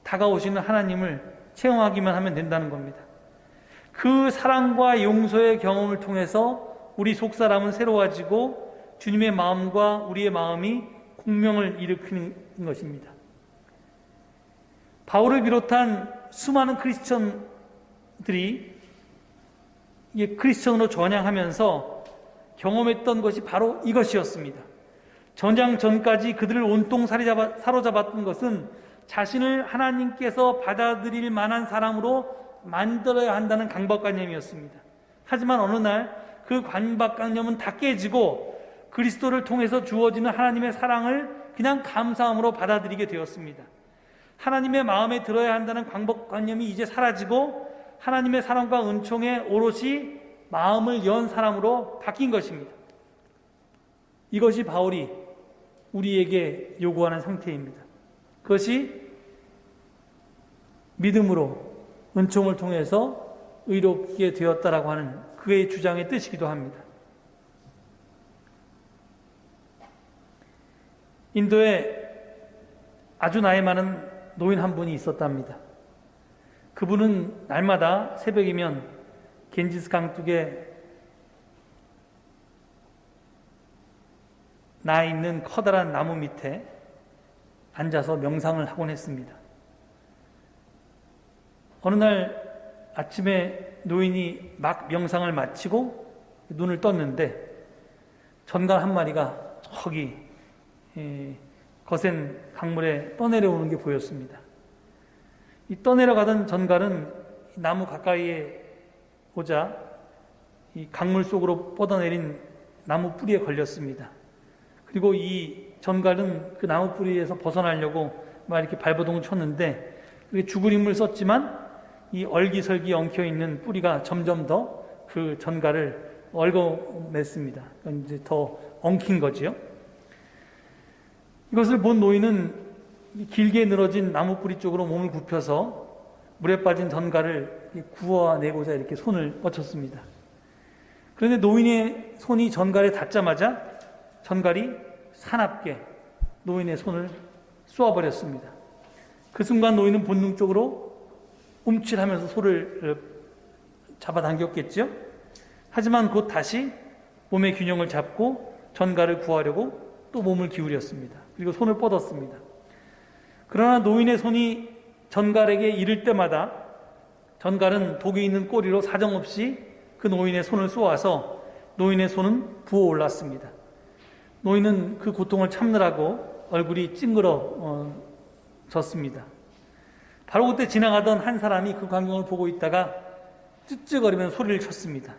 다가오시는 하나님을 체험하기만 하면 된다는 겁니다. 그 사랑과 용서의 경험을 통해서 우리 속사람은 새로워지고 주님의 마음과 우리의 마음이 공명을 일으키는 것입니다. 바울을 비롯한 수많은 크리스천들이 크리스천으로 전향하면서 경험했던 것이 바로 이것이었습니다. 전향 전까지 그들을 온통 사로잡았던 것은 자신을 하나님께서 받아들일 만한 사람으로 만들어야 한다는 강박관념이었습니다. 하지만 어느 날 그 강박관념은 다 깨지고 그리스도를 통해서 주어지는 하나님의 사랑을 그냥 감사함으로 받아들이게 되었습니다. 하나님의 마음에 들어야 한다는 강박관념이 이제 사라지고 하나님의 사랑과 은총에 오롯이 마음을 연 사람으로 바뀐 것입니다. 이것이 바울이 우리에게 요구하는 상태입니다. 그것이 믿음으로 은총을 통해서 의롭게 되었다라고 하는 그의 주장의 뜻이기도 합니다. 인도에 아주 나이 많은 노인 한 분이 있었답니다. 그분은 날마다 새벽이면 겐지스 강둑에 나 있는 커다란 나무 밑에 앉아서 명상을 하곤 했습니다. 어느 날 아침에 노인이 막 명상을 마치고 눈을 떴는데 전갈 한 마리가 저기 거센 강물에 떠내려오는 게 보였습니다. 이 떠내려가던 전갈은 나무 가까이에 오자 이 강물 속으로 뻗어내린 나무 뿌리에 걸렸습니다. 그리고 이 전갈은 그 나무 뿌리에서 벗어나려고 막 이렇게 발버둥을 쳤는데 그게 죽을 힘을 썼지만 이 얼기설기 엉켜있는 뿌리가 점점 더 그 전갈을 얽어냈습니다. 이제 더 엉킨 거지요. 이것을 본 노인은 길게 늘어진 나무 뿌리 쪽으로 몸을 굽혀서 물에 빠진 전갈을 구워내고자 이렇게 손을 뻗쳤습니다. 그런데 노인의 손이 전갈에 닿자마자 전갈이 사납게 노인의 손을 쏘아버렸습니다. 그 순간 노인은 본능적으로 움찔하면서 소를 잡아당겼겠죠. 하지만 곧 다시 몸의 균형을 잡고 전갈을 구하려고 또 몸을 기울였습니다. 그리고 손을 뻗었습니다. 그러나 노인의 손이 전갈에게 이를 때마다 전갈은 독이 있는 꼬리로 사정없이 그 노인의 손을 쏘아서 노인의 손은 부어올랐습니다. 노인은 그 고통을 참느라고 얼굴이 찡그러졌습니다. 바로 그때 지나가던 한 사람이 그 광경을 보고 있다가 쯧쯧거리면서 소리를 쳤습니다.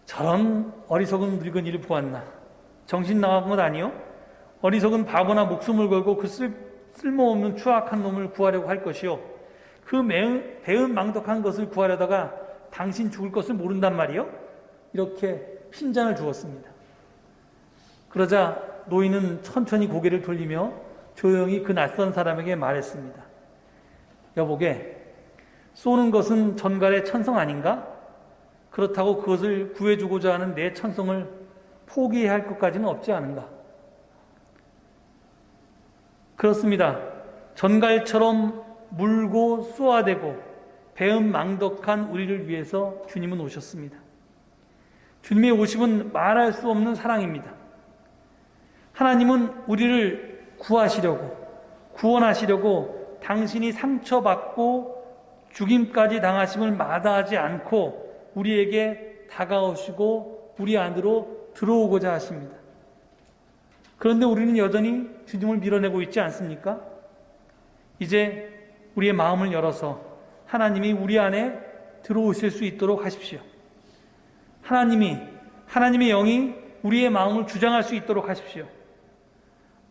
저런 어리석은 늙은이를 보았나? 정신 나간 것 아니요? 어리석은 바보나 목숨을 걸고 그 쓸모없는 추악한 놈을 구하려고 할 것이요. 그 배은 망덕한 것을 구하려다가 당신 죽을 것을 모른단 말이요? 이렇게 핀잔을 주었습니다. 그러자 노인은 천천히 고개를 돌리며 조용히 그 낯선 사람에게 말했습니다. 여보게, 쏘는 것은 전갈의 천성 아닌가? 그렇다고 그것을 구해주고자 하는 내 천성을 포기해야 할 것까지는 없지 않은가? 그렇습니다. 전갈처럼 물고 쏘아대고 배은망덕한 우리를 위해서 주님은 오셨습니다. 주님의 오심은 말할 수 없는 사랑입니다. 하나님은 우리를 구하시려고, 구원하시려고 당신이 상처받고 죽임까지 당하심을 마다하지 않고 우리에게 다가오시고 우리 안으로 들어오고자 하십니다. 그런데 우리는 여전히 주님을 밀어내고 있지 않습니까? 이제 우리의 마음을 열어서 하나님이 우리 안에 들어오실 수 있도록 하십시오. 하나님의 영이 우리의 마음을 주장할 수 있도록 하십시오.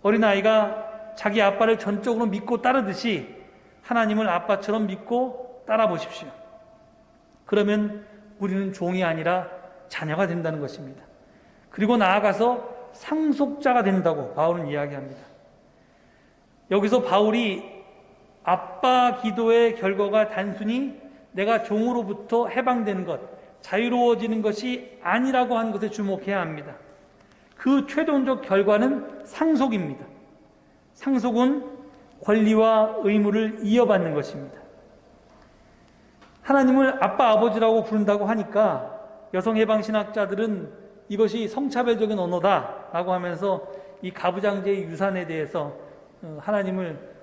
어린아이가 자기 아빠를 전적으로 믿고 따르듯이 하나님을 아빠처럼 믿고 따라 보십시오. 그러면 우리는 종이 아니라 자녀가 된다는 것입니다. 그리고 나아가서 상속자가 된다고 바울은 이야기합니다. 여기서 바울이 아빠 기도의 결과가 단순히 내가 종으로부터 해방되는 것, 자유로워지는 것이 아니라고 하는 것에 주목해야 합니다. 그 최종적 결과는 상속입니다. 상속은 권리와 의무를 이어받는 것입니다. 하나님을 아빠, 아버지라고 부른다고 하니까 여성해방신학자들은 이것이 성차별적인 언어다라고 하면서 이 가부장제의 유산에 대해서 하나님을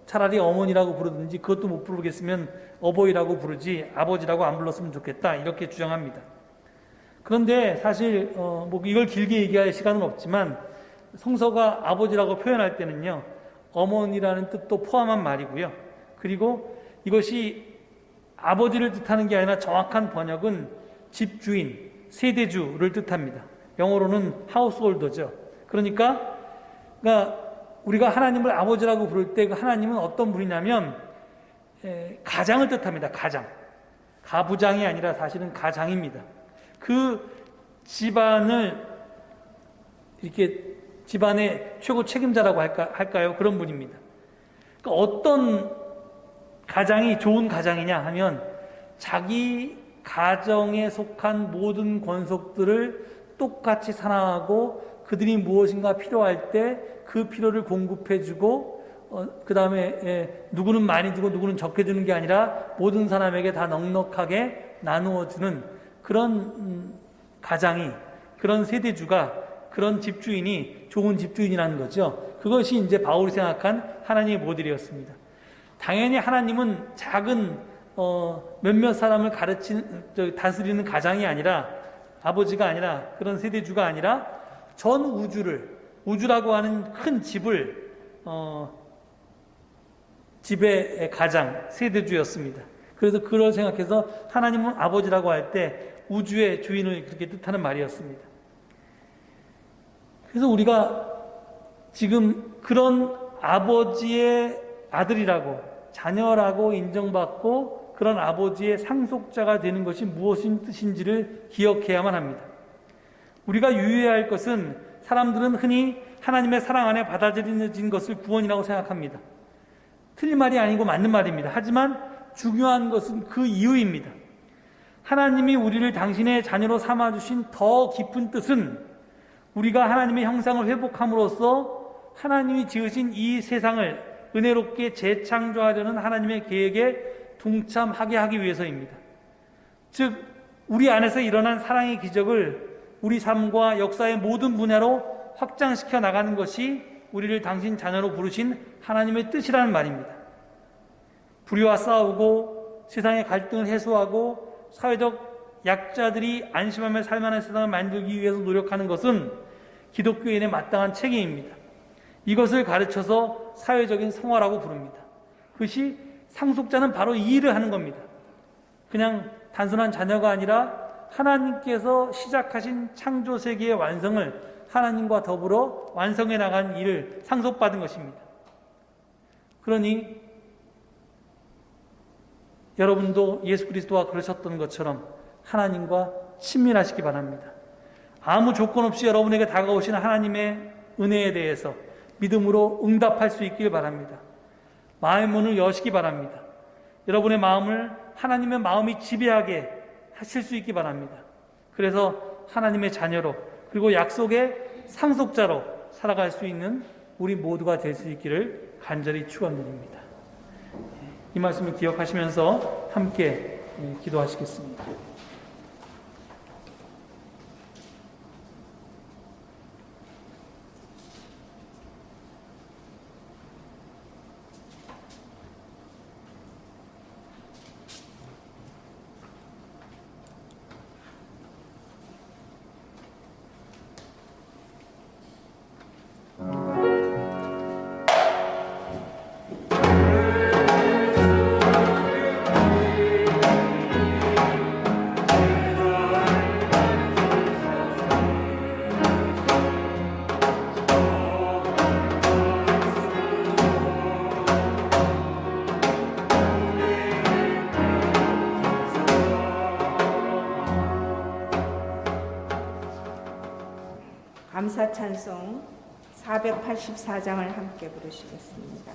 차라리 어머니라고 부르든지 그것도 못 부르겠으면 어버이라고 부르지 아버지라고 안 불렀으면 좋겠다 이렇게 주장합니다. 그런데 사실 이걸 길게 얘기할 시간은 없지만 성서가 아버지라고 표현할 때는요 어머니라는 뜻도 포함한 말이고요. 그리고 이것이 아버지를 뜻하는 게 아니라 정확한 번역은 집주인, 세대주를 뜻합니다. 영어로는 하우스홀더죠. 그러니까 우리가 하나님을 아버지라고 부를 때 그 하나님은 어떤 분이냐면 가장을 뜻합니다. 가장. 가부장이 아니라 사실은 가장입니다. 그 집안을 이렇게 집안의 최고 책임자라고 할까요? 그런 분입니다. 그러니까 어떤 가장이 좋은 가장이냐 하면 자기 가정에 속한 모든 권속들을 똑같이 사랑하고 그들이 무엇인가 필요할 때 그 필요를 공급해주고 그 다음에 누구는 많이 주고 누구는 적게 주는 게 아니라 모든 사람에게 다 넉넉하게 나누어주는 그런 가장이, 그런 세대주가, 그런 집주인이 좋은 집주인이라는 거죠. 그것이 이제 바울이 생각한 하나님의 모델이었습니다. 당연히 하나님은 작은 몇몇 사람을 다스리는 가장이 아니라 아버지가 아니라 그런 세대주가 아니라 전 우주라고 하는 큰 집을 집의 가장, 세대주였습니다. 그래서 그걸 생각해서 하나님은 아버지라고 할 때 우주의 주인을 그렇게 뜻하는 말이었습니다. 그래서 우리가 지금 그런 아버지의 아들이라고, 자녀라고 인정받고 그런 아버지의 상속자가 되는 것이 무엇인 뜻인지를 기억해야만 합니다. 우리가 유의해야 할 것은 사람들은 흔히 하나님의 사랑 안에 받아들여진 것을 구원이라고 생각합니다. 틀린 말이 아니고 맞는 말입니다. 하지만 중요한 것은 그 이유입니다. 하나님이 우리를 당신의 자녀로 삼아주신 더 깊은 뜻은 우리가 하나님의 형상을 회복함으로써 하나님이 지으신 이 세상을 은혜롭게 재창조하려는 하나님의 계획에 동참하게 하기 위해서입니다. 즉 우리 안에서 일어난 사랑의 기적을 우리 삶과 역사의 모든 분야로 확장시켜 나가는 것이 우리를 당신 자녀로 부르신 하나님의 뜻이라는 말입니다. 불의와 싸우고 세상의 갈등을 해소하고 사회적 약자들이 안심하며 살만한 세상을 만들기 위해서 노력하는 것은 기독교인의 마땅한 책임입니다. 이것을 가르쳐서 사회적인 성화라고 부릅니다. 그것이 상속자는 바로 이 일을 하는 겁니다. 그냥 단순한 자녀가 아니라 하나님께서 시작하신 창조 세계의 완성을 하나님과 더불어 완성해 나간 일을 상속받은 것입니다. 그러니 여러분도 예수 그리스도와 그러셨던 것처럼 하나님과 친밀하시기 바랍니다. 아무 조건 없이 여러분에게 다가오시는 하나님의 은혜에 대해서 믿음으로 응답할 수 있길 바랍니다. 마음의 문을 여시기 바랍니다. 여러분의 마음을 하나님의 마음이 지배하게 하실 수 있기 바랍니다. 그래서 하나님의 자녀로 그리고 약속의 상속자로 살아갈 수 있는 우리 모두가 될 수 있기를 간절히 축원드립니다. 이 말씀을 기억하시면서 함께 기도하시겠습니다. 감사 찬송 484장을 함께 부르시겠습니다.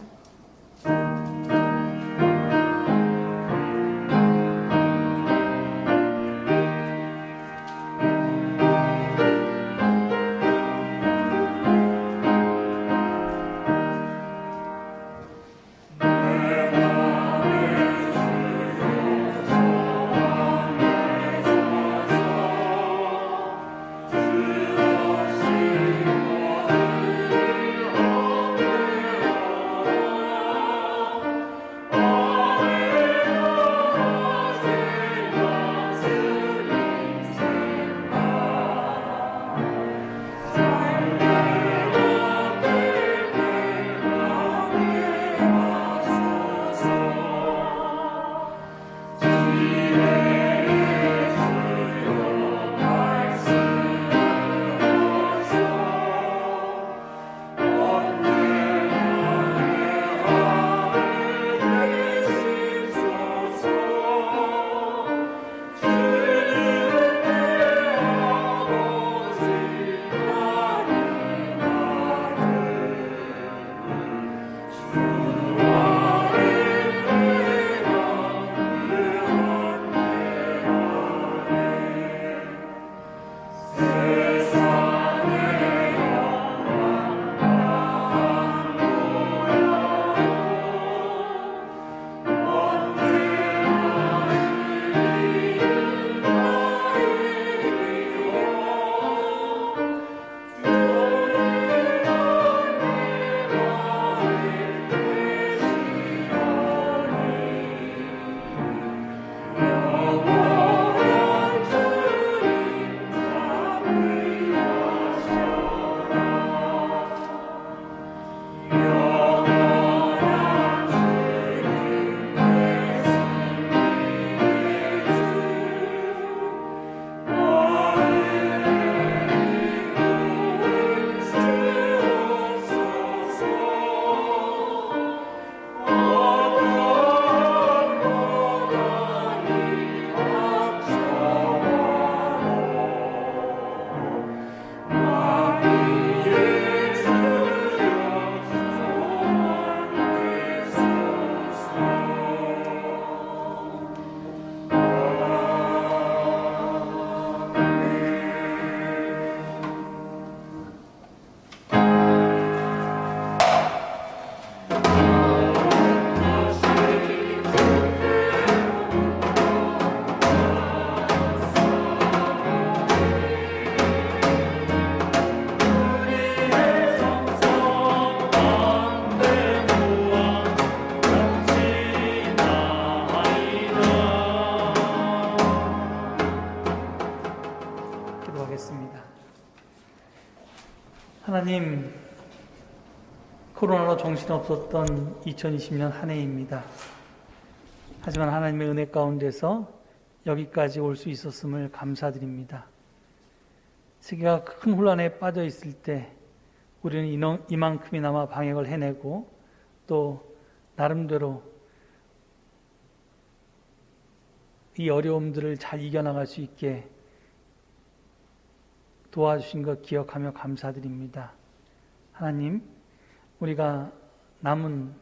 하나님, 코로나로 정신없었던 2020년 한 해입니다. 하지만 하나님의 은혜 가운데서 여기까지 올 수 있었음을 감사드립니다. 세계가 큰 혼란에 빠져 있을 때 우리는 이만큼이나마 방역을 해내고 또 나름대로 이 어려움들을 잘 이겨나갈 수 있게 도와주신 것 기억하며 감사드립니다. 하나님, 우리가 남은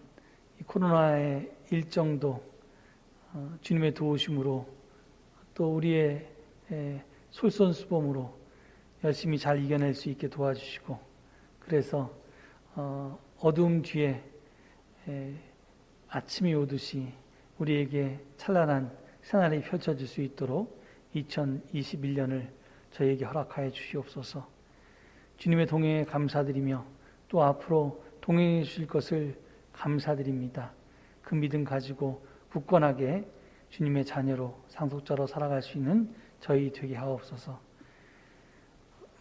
이 코로나의 일정도 주님의 도우심으로 또 우리의 솔선수범으로 열심히 잘 이겨낼 수 있게 도와주시고, 그래서 어두움 뒤에 아침이 오듯이 우리에게 찬란한 생활이 펼쳐질 수 있도록 2021년을 저에게 허락하여 주시옵소서. 주님의 동행에 감사드리며 또 앞으로 동행해 주실 것을 감사드립니다. 그 믿음 가지고 굳건하게 주님의 자녀로 상속자로 살아갈 수 있는 저희 되게 하옵소서.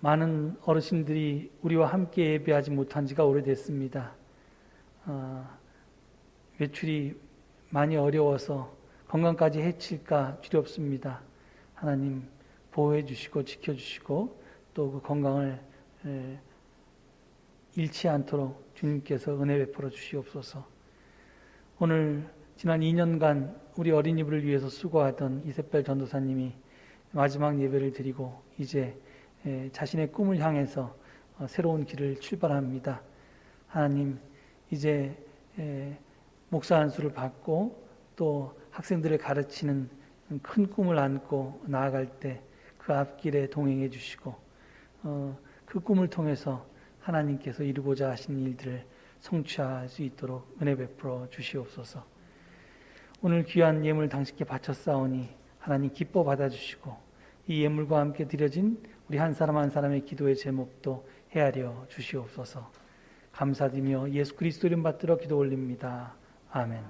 많은 어르신들이 우리와 함께 예배하지 못한 지가 오래됐습니다. 외출이 많이 어려워서 건강까지 해칠까 두렵습니다. 하나님 보호해 주시고 지켜주시고 또 그 건강을 잃지 않도록 주님께서 은혜 베풀어 주시옵소서. 오늘 지난 2년간 우리 어린이부를 위해서 수고하던 이세별 전도사님이 마지막 예배를 드리고 이제 자신의 꿈을 향해서 새로운 길을 출발합니다. 하나님 이제 목사 안수를 받고 또 학생들을 가르치는 큰 꿈을 안고 나아갈 때 그 앞길에 동행해 주시고 그 꿈을 통해서 하나님께서 이루고자 하신 일들을 성취할 수 있도록 은혜 베풀어 주시옵소서. 오늘 귀한 예물 당신께 바쳤사오니 하나님 기뻐 받아주시고 이 예물과 함께 드려진 우리 한 사람 한 사람의 기도의 제목도 헤아려 주시옵소서. 감사드리며 예수 그리스도 이름 받들어 기도 올립니다. 아멘.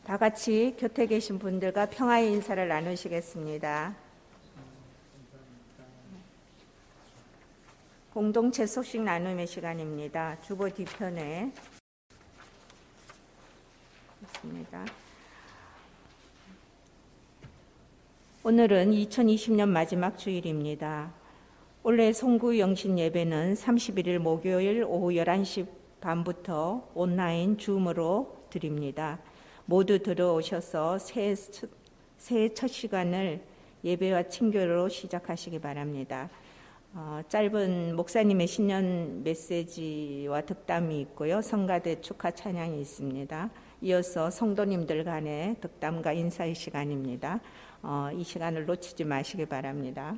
다 같이 곁에 계신 분들과 평화의 인사를 나누시겠습니다. 공동체 소식 나눔의 시간입니다. 주보 뒤편에 있습니다. 오늘은 2020년 마지막 주일입니다. 올해 송구 영신 예배는 31일 목요일 오후 11시 반부터 온라인 줌으로 드립니다. 모두 들어오셔서 새해 첫 시간을 예배와 친교로 시작하시기 바랍니다. 짧은 목사님의 신년 메시지와 덕담이 있고요. 성가대 축하 찬양이 있습니다. 이어서 성도님들 간의 덕담과 인사의 시간입니다. 이 시간을 놓치지 마시기 바랍니다.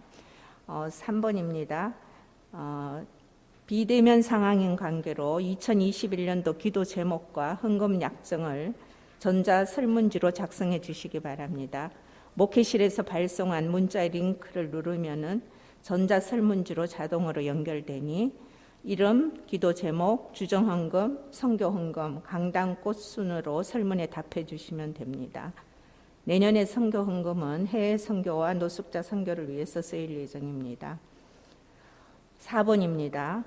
3번입니다. 비대면 상황인 관계로 2021년도 기도 제목과 헌금 약정을 전자 설문지로 작성해 주시기 바랍니다. 목회실에서 발송한 문자 링크를 누르면은 전자 설문지로 자동으로 연결되니 이름, 기도 제목, 주정 헌금, 선교 헌금, 강당 꽃 순으로 설문에 답해 주시면 됩니다. 내년의 선교 헌금은 해외 선교와 노숙자 선교를 위해서 쓰일 예정입니다. 4번입니다.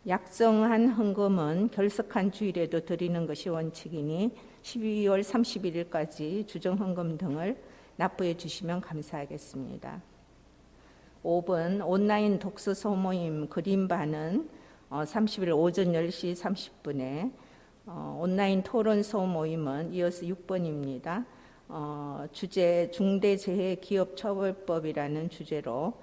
약정한 헌금은 결석한 주일에도 드리는 것이 원칙이니 12월 31일까지 주정 헌금 등을 납부해 주시면 감사하겠습니다. 5번 온라인 독서 소모임 그림반은 30일 오전 10시 30분에 온라인 토론 소모임은 이어서 6번입니다. 주제 중대재해기업처벌법이라는 주제로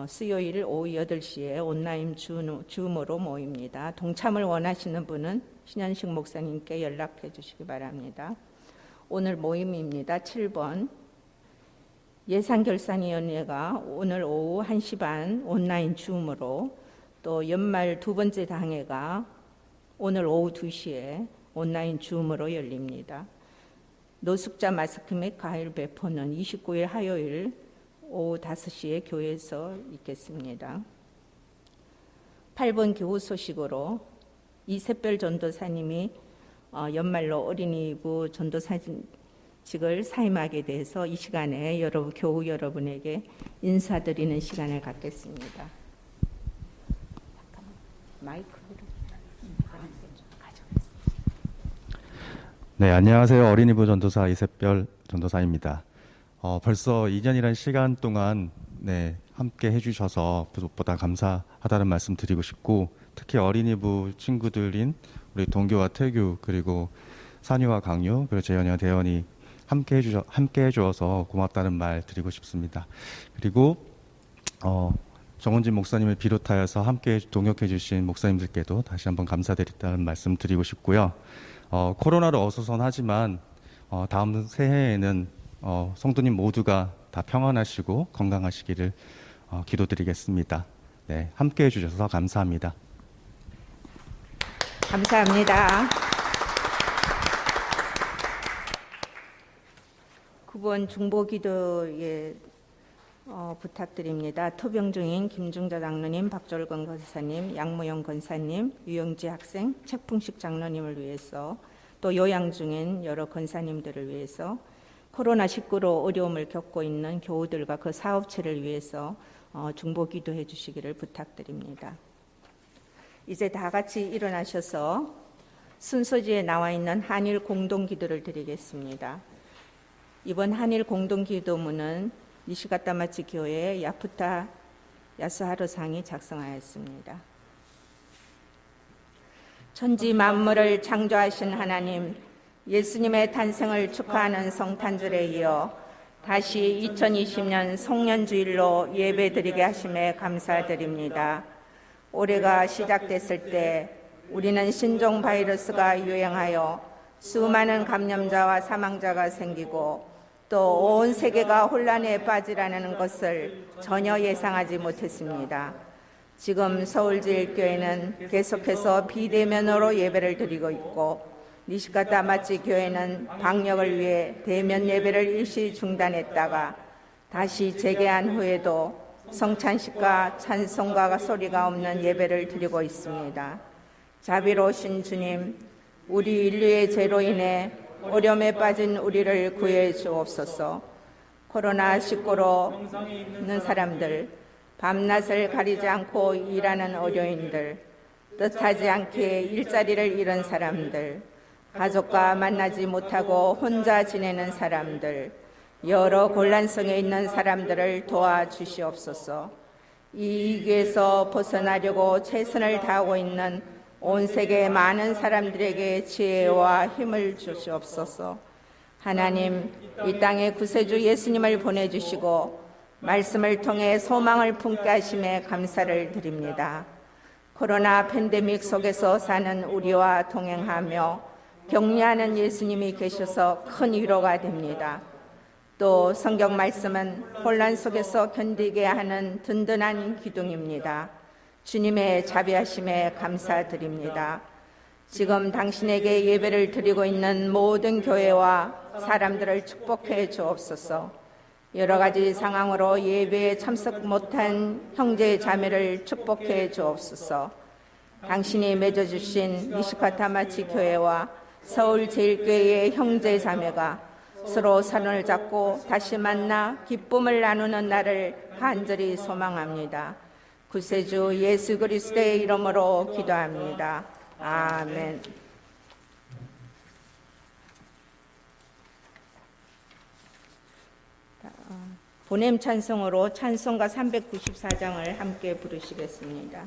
수요일 오후 8시에 온라인 줌으로 모입니다. 동참을 원하시는 분은 신현식 목사님께 연락해 주시기 바랍니다. 오늘 모임입니다. 7번 예산결산위원회가 오늘 오후 1시 반 온라인 줌으로 또 연말 두 번째 당회가 오늘 오후 2시에 온라인 줌으로 열립니다. 노숙자 마스크 및 과일 배포는 29일 화요일 오후 5시에 교회에서 있겠습니다. 8번 교우 소식으로 이세별 전도사님이 연말로 어린이부 전도사직을 사임하게 돼서 이 시간에 교우 여러분에게 인사드리는 시간을 갖겠습니다. 마이크를 가져가겠습니다. 네, 안녕하세요. 어린이부 전도사 이세별 전도사입니다. 벌써 2년이라는 시간 동안 함께 해주셔서 무엇보다 감사하다는 말씀 드리고 싶고, 특히 어린이부 친구들인 우리 동규와 태규 그리고 산유와 강유 그리고 재현이와 대현이 함께 해주어서 고맙다는 말 드리고 싶습니다. 그리고 정은진 목사님을 비롯하여서 함께 동역해 주신 목사님들께도 다시 한번 감사드린다는 말씀 드리고 싶고요. 코로나로 어수선하지만 다음 새해에는 성도님 모두가 다 평안하시고 건강하시기를 기도드리겠습니다. 네, 함께 해주셔서 감사합니다. 감사합니다. 9번 중보기도에 부탁드립니다. 투병 중인 김중자 장로님, 박졸건 권사님, 양무영 권사님, 유영지 학생, 책풍식 장로님을 위해서, 또 요양 중인 여러 권사님들을 위해서, 코로나19로 어려움을 겪고 있는 교우들과 그 사업체를 위해서 중보기도해 주시기를 부탁드립니다. 이제 다 같이 일어나셔서 순서지에 나와 있는 한일 공동기도를 드리겠습니다. 이번 한일 공동기도문은 니시가타마치 교회 야푸타 야스하루상이 작성하였습니다. 천지 만물을 창조하신 하나님, 예수님의 탄생을 축하하는 성탄절에 이어 다시 2020년 송년주일로 예배드리게 하심에 감사드립니다. 올해가 시작됐을 때 우리는 신종 바이러스가 유행하여 수많은 감염자와 사망자가 생기고 또 온 세계가 혼란에 빠지라는 것을 전혀 예상하지 못했습니다. 지금 서울제일교회는 계속해서 비대면으로 예배를 드리고 있고 니시카타마치 교회는 방역을 위해 대면 예배를 일시 중단했다가 다시 재개한 후에도 성찬식과 찬송가 소리가 없는 예배를 드리고 있습니다. 자비로우신 주님, 우리 인류의 죄로 인해 어려움에 빠진 우리를 구해 주옵소서. 코로나19로 있는 사람들, 밤낮을 가리지 않고 일하는 의료인들, 뜻하지 않게 일자리를 잃은 사람들, 가족과 만나지 못하고 혼자 지내는 사람들, 여러 곤란성에 있는 사람들을 도와주시옵소서. 이 위기에서 벗어나려고 최선을 다하고 있는 온 세계 많은 사람들에게 지혜와 힘을 주시옵소서. 하나님, 이 땅에 구세주 예수님을 보내주시고 말씀을 통해 소망을 품게 하심에 감사를 드립니다. 코로나 팬데믹 속에서 사는 우리와 동행하며 격려하는 예수님이 계셔서 큰 위로가 됩니다. 또 성경 말씀은 혼란 속에서 견디게 하는 든든한 기둥입니다. 주님의 자비하심에 감사드립니다. 지금 당신에게 예배를 드리고 있는 모든 교회와 사람들을 축복해 주옵소서. 여러 가지 상황으로 예배에 참석 못한 형제 자매를 축복해 주옵소서. 당신이 맺어주신 니시카타마치 교회와 서울제일교회의 형제 자매가 서로 손을 잡고 다시 만나 기쁨을 나누는 날을 간절히 소망합니다. 구세주 예수 그리스도의 이름으로 기도합니다. 아멘. 보냄 찬송으로 찬송가 394장을 함께 부르시겠습니다.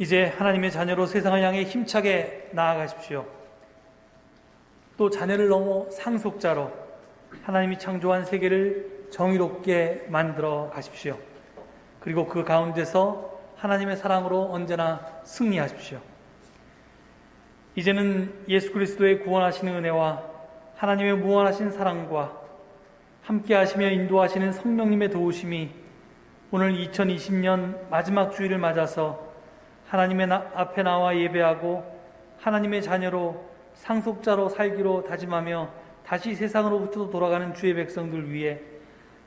이제 하나님의 자녀로 세상을 향해 힘차게 나아가십시오. 또 자녀를 넘어 상속자로 하나님이 창조한 세계를 정의롭게 만들어 가십시오. 그리고 그 가운데서 하나님의 사랑으로 언제나 승리하십시오. 이제는 예수 그리스도의 구원하시는 은혜와 하나님의 무한하신 사랑과 함께 하시며 인도하시는 성령님의 도우심이 오늘 2020년 마지막 주일을 맞아서 하나님의 앞에 나와 예배하고 하나님의 자녀로 상속자로 살기로 다짐하며 다시 세상으로부터 돌아가는 주의 백성들 위해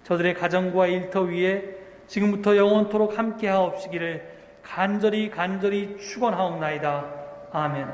저들의 가정과 일터 위에 지금부터 영원토록 함께 하옵시기를 간절히 축원하옵나이다. 아멘.